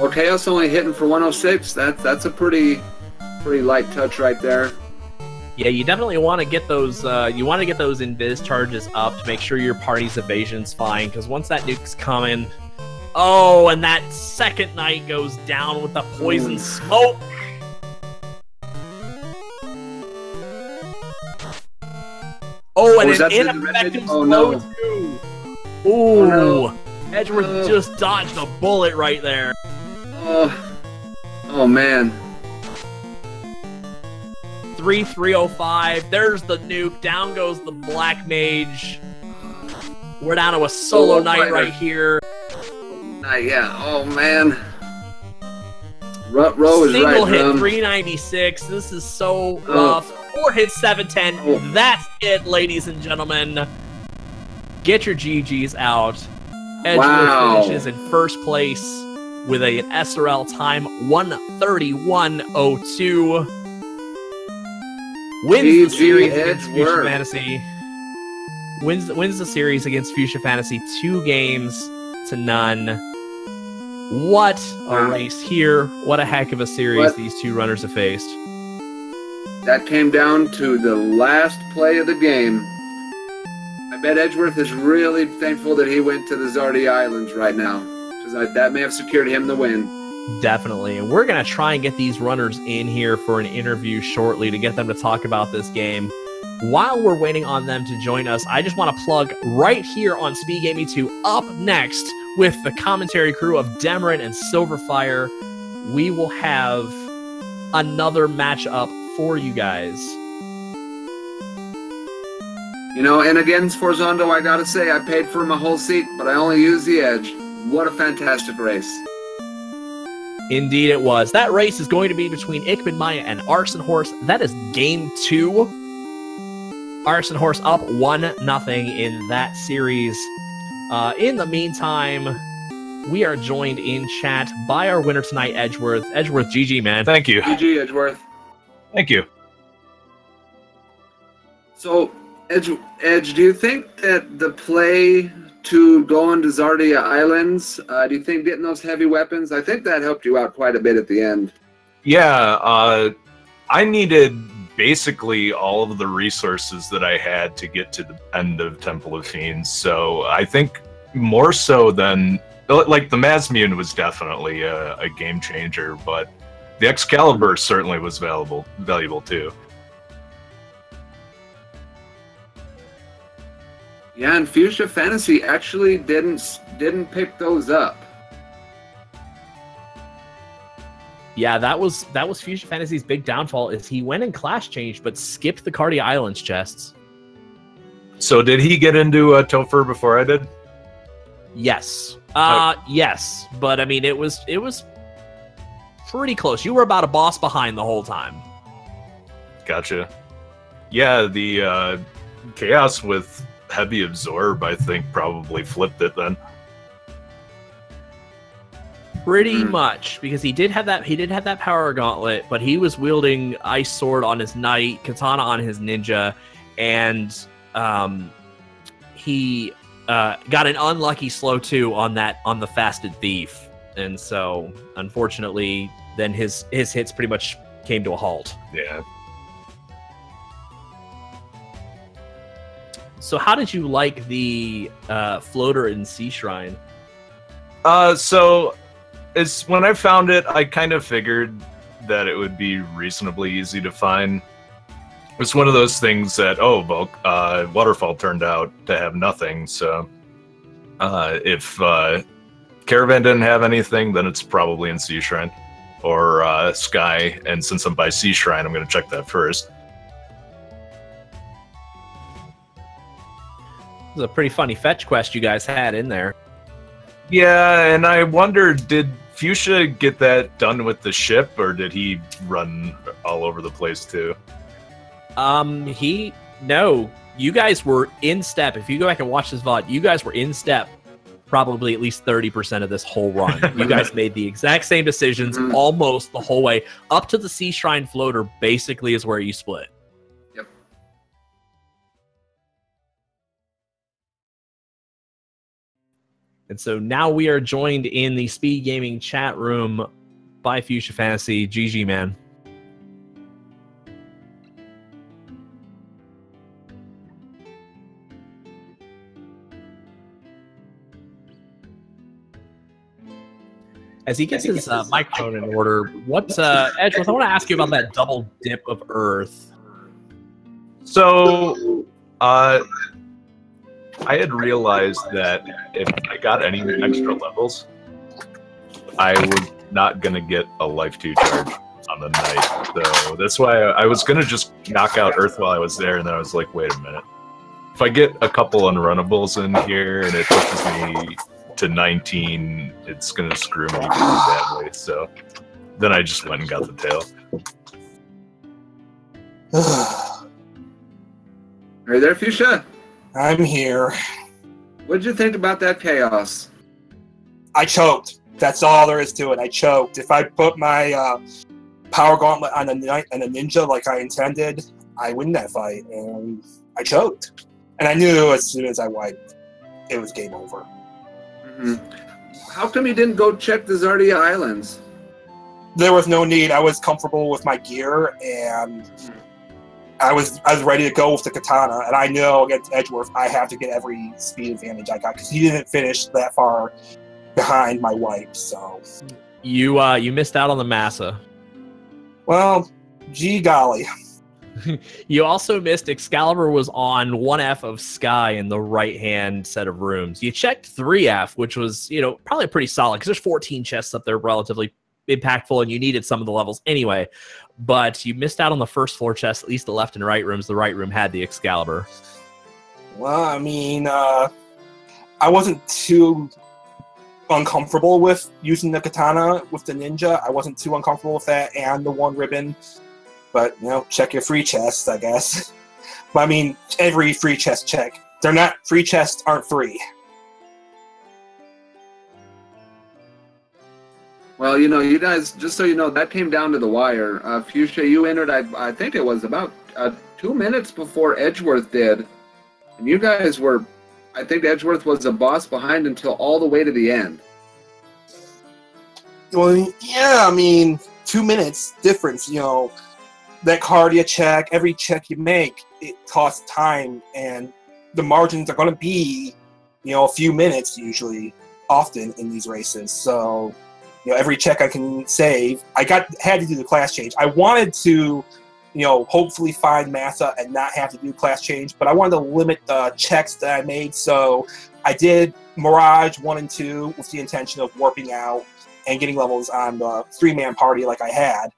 Well, Chaos only hitting for 106. That's a pretty light touch right there. Yeah, you definitely want to get those. You want to get those invis charges up to make sure your party's evasion's fine. Because once that nuke's coming, oh, and that second knight goes down with the poison smoke. Oh, and an ineffective slow too. Ooh, oh, no. Edgeworth just dodged a bullet right there. Oh man. 3-3-0-5. There's the nuke. Down goes the Black Mage. We're down to a solo knight right here. Yeah. Oh man. Row is right. Single hit 396. This is so rough. 4 hits 710. That's it, ladies and gentlemen. Get your GGs out. Edgeworth finishes in first place with an SRL time 1:31:02. Wins the series against Fuchsia Fantasy. Wins the series against Fuchsia Fantasy 2-0. What a race here. What a heck of a series these 2 runners have faced. That came down to the last play of the game. I bet Edgeworth is really thankful that he went to the Zardia Islands right now, because that may have secured him the win. Definitely, and we're going to try and get these runners in here for an interview shortly to get them to talk about this game. While we're waiting on them to join us, I just want to plug right here on Speed Gaming 2, up next with the commentary crew of Demerit and Silverfire, we will have another matchup for you guys. You know, and against Forzondo, I gotta say, I paid for my whole seat, but I only used the edge. What a fantastic race. Indeed it was. That race is going to be between Ikman Maya and Arson Horse. That is game 2. Arson Horse up 1-0 in that series. In the meantime, we are joined in chat by our winner tonight, Edgeworth. Edgeworth, GG, man. Thank you. GG, Edgeworth. Thank you. So, Edge, do you think that the play to go into Zardia Islands, do you think getting those heavy weapons, I think that helped you out quite a bit at the end? Yeah, I needed basically all of the resources that I had to get to the end of Temple of Fiends, so I think more so than, like, the Massmune was definitely a game changer, but the Excalibur certainly was valuable too. Yeah, and Fuchsia Fantasy actually didn't pick those up. Yeah, that was Fuchsia Fantasy's big downfall, is he went and class changed, but skipped the Cardia Islands chests. So did he get into Topher before I did? Yes. Yes, but I mean, it was pretty close. You were about a boss behind the whole time. Gotcha. Yeah, the Chaos with Heavy Absorb, I think, probably flipped it then. Pretty much, because he did have that power gauntlet, but he was wielding ice sword on his knight, katana on his ninja, and he got an unlucky slow 2 on the fasted thief, and so unfortunately, then his hits pretty much came to a halt. Yeah. So how did you like the floater in Sea Shrine? So it's when I found it, I kind of figured that it would be reasonably easy to find. It's one of those things that, Waterfall turned out to have nothing, so if Caravan didn't have anything, then it's probably in Sea Shrine or Sky, and since I'm by Sea Shrine, I'm going to check that first. It was a pretty funny fetch quest you guys had in there. Yeah, and I wonder, did Fuchsia get that done with the ship, or did he run all over the place too? No, you guys were in step. If you go back and watch this VOD, you guys were in step probably at least 30% of this whole run. You guys made the exact same decisions almost the whole way. Up to the Sea Shrine floater basically is where you split. Yep. And so now we are joined in the Speed Gaming chat room by Fuchsia Fantasy. GG, man. As he gets his microphone in order, what's Edgeworth? I want to ask you about that double dip of Earth. So, I had realized that if I got any extra levels, I was not going to get a Life 2 charge on the night. So that's why I was going to just knock out Earth while I was there, and then I was like, wait a minute. If I get a couple unrunnables in here and it pushes me to 19, it's going to screw me pretty badly. So then I just went and got the tail. Are you there, Fuchsia? I'm here. What did you think about that chaos? I choked. That's all there is to it. I choked. If I put my power gauntlet on a ninja like I intended, I win that fight, and I choked. And I knew as soon as I wiped, it was game over. How come you didn't go check the Zardia Islands? There was no need. I was comfortable with my gear, and I was ready to go with the katana. And I know against Edgeworth, I have to get every speed advantage I got because he didn't finish that far behind my wipe. So you missed out on the massa. Well, gee golly. You also missed Excalibur was on 1F of Sky in the right-hand set of rooms. You checked 3F, which was, probably pretty solid because there's 14 chests up there, relatively impactful, and you needed some of the levels anyway. But you missed out on the first floor chest, at least the left and right rooms. The right room had the Excalibur. Well, I mean, I wasn't too uncomfortable with using the katana with the ninja. I wasn't too uncomfortable with that and the one ribbon. But, check your free chests, I guess. But, I mean, every free chest check. Free chests aren't free. Well, you guys, just so you know, that came down to the wire. Fuchsia, you entered, I think it was about 2 minutes before Edgeworth did. And you guys were, I think Edgeworth was a boss behind until all the way to the end. Well, yeah, I mean, 2 minutes difference, that cardia check, every check you make, it costs time, and the margins are going to be, a few minutes usually, often in these races. So, every check I can save, had to do the class change. I wanted to, hopefully find Massa and not have to do class change, but I wanted to limit the checks that I made, so I did Mirage 1 and 2 with the intention of warping out and getting levels on the 3-man party like I had.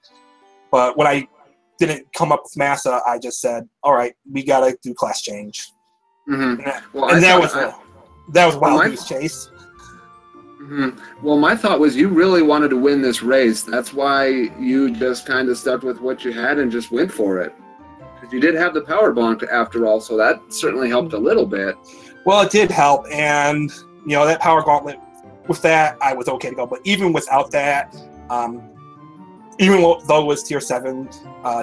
But when I didn't come up with Massa, I just said, all right, we got to do class change. That was Wild Goose Chase. Well, my thought was you really wanted to win this race. That's why you just kind of stuck with what you had and just went for it. Because you did have the power bonk after all, so that certainly helped a little bit. Well, it did help, and, that power gauntlet with that, I was okay to go. But even without that, even though it was tier 7,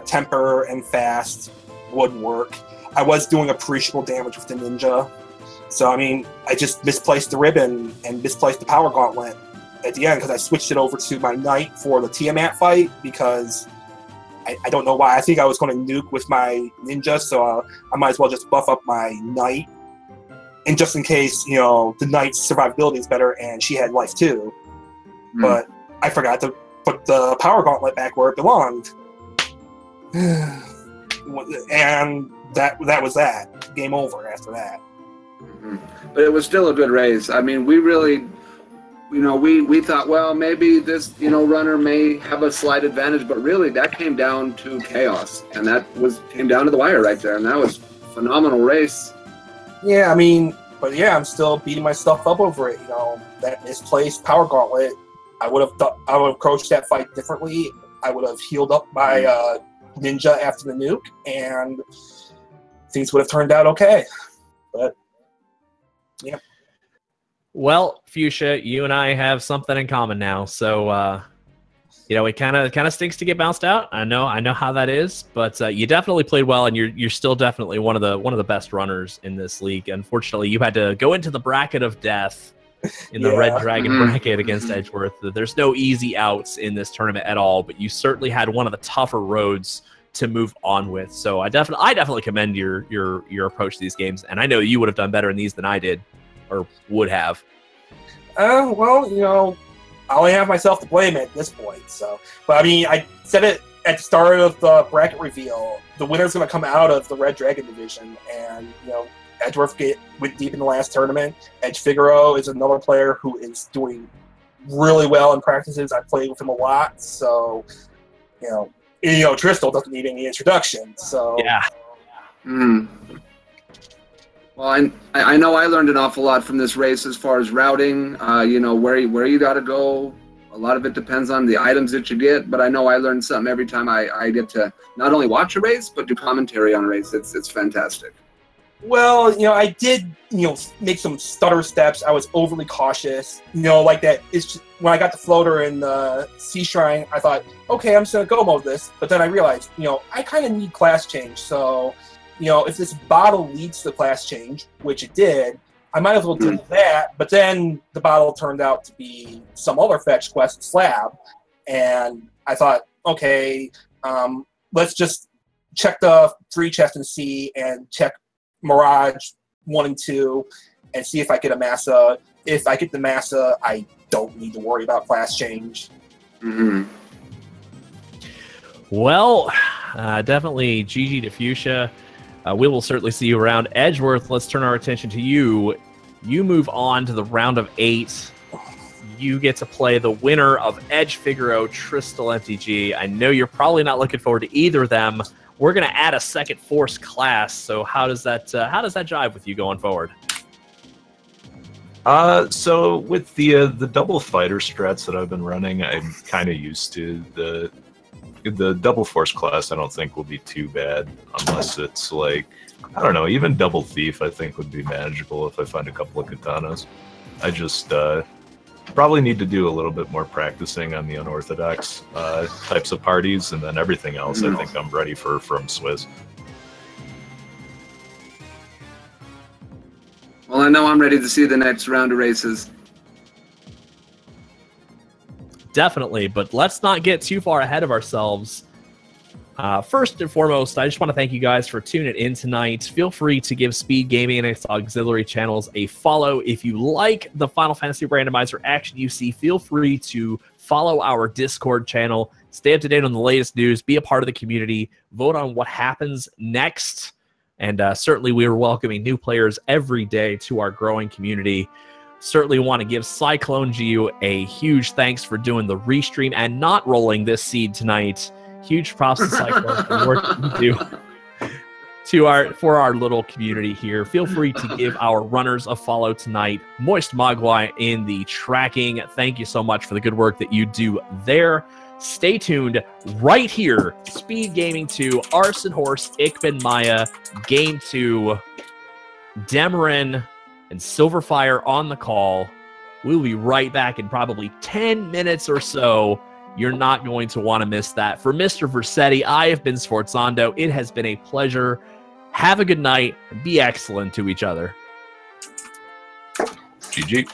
temper and fast would work. I was doing appreciable damage with the ninja. So, I mean, I just misplaced the ribbon and misplaced the power gauntlet at the end because I switched it over to my knight for the Tiamat fight because I don't know why. I think I was going to nuke with my ninja, so I might as well just buff up my knight. And just in case, you know, the knight's survivability is better and she had life too. But I forgot to put the power gauntlet back where it belonged. And that was that. Game over after that. But it was still a good race. I mean, we really, you know, we thought, well, maybe this, you know, runner may have a slight advantage, but really that came down to chaos, and came down to the wire right there, and that was a phenomenal race. Yeah, I mean, but yeah, I'm still beating myself up over it. You know, that misplaced power gauntlet. I would have approached that fight differently. I would have healed up my ninja after the nuke, and things would have turned out okay. But yeah. Well, Fuchsia, you and I have something in common now. So, you know, it kind of stinks to get bounced out. I know how that is, but you definitely played well, and you're still definitely one of the best runners in this league. Unfortunately, you had to go into the bracket of death in the Red Dragon bracket against Edgeworth. There's no easy outs in this tournament at all, but you certainly had one of the tougher roads to move on with. So I definitely commend your approach to these games, and I know you would have done better in these than I did, or would have. Well, you know, I only have myself to blame at this point. So, but I mean, I said it at the start of the bracket reveal. The winner's going to come out of the Red Dragon division, and you know, Edgeworth went deep in the last tournament. Edge Figaro is another player who is doing really well in practices. I played with him a lot, so you know, Tristel doesn't need any introduction. So yeah. Well, I know I learned an awful lot from this race as far as routing. You know, where you got to go. A lot of it depends on the items that you get, but I know I learned something every time I get to not only watch a race, but do commentary on a race. It's fantastic. Well, you know, I did, you know, make some stutter steps. I was overly cautious. You know, like that. It's just, when I got the floater in the Sea Shrine, I thought, okay, I'm just going to go mode this. But then I realized, you know, I kind of need class change. So, you know, if this bottle leads to class change, which it did, I might as well do that. But then the bottle turned out to be some other fetch quest slab. And I thought, okay, let's just check the free chest and see, and check Mirage 1 and 2 and see if I get a Massa. If I get the Massa, I don't need to worry about class change. Well, definitely GG to Fuchsia. We will certainly see you around. Edgeworth, let's turn our attention to you. You move on to the round of 8. You get to play the winner of Edge Figaro, Tristel MTG. I know you're probably not looking forward to either of them. We're going to add a second force class, so how does that jive with you going forward? So with the double fighter strats that I've been running, I'm kind of used to the double force class. I don't think will be too bad unless it's like, I don't know, even double thief I think would be manageable if I find a couple of katanas. I just probably need to do a little bit more practicing on the unorthodox types of parties, and then everything else I think I'm ready for from Swiss. Well, I know I'm ready to see the next round of races. Definitely, but let's not get too far ahead of ourselves. First and foremost, I just want to thank you guys for tuning in tonight. Feel free to give Speed Gaming and its auxiliary channels a follow. If you like the Final Fantasy Randomizer action you see, feel free to follow our Discord channel. Stay up to date on the latest news. Be a part of the community. Vote on what happens next. And certainly we are welcoming new players every day to our growing community. Certainly want to give Cyclone G a huge thanks for doing the restream and not rolling this seed tonight. Huge props to Cyclone for working you do for our little community here. Feel free to give our runners a follow tonight. Moist Mogwai in the tracking. Thank you so much for the good work that you do there. Stay tuned right here. Speed Gaming 2, Arson Horse, Ikman Maya, Game 2, Demarin, and Silverfire on the call. We'll be right back in probably 10 minutes or so. You're not going to want to miss that. For Mr. Versetti, I have been Sforzando. It has been a pleasure. Have a good night and be excellent to each other. GG.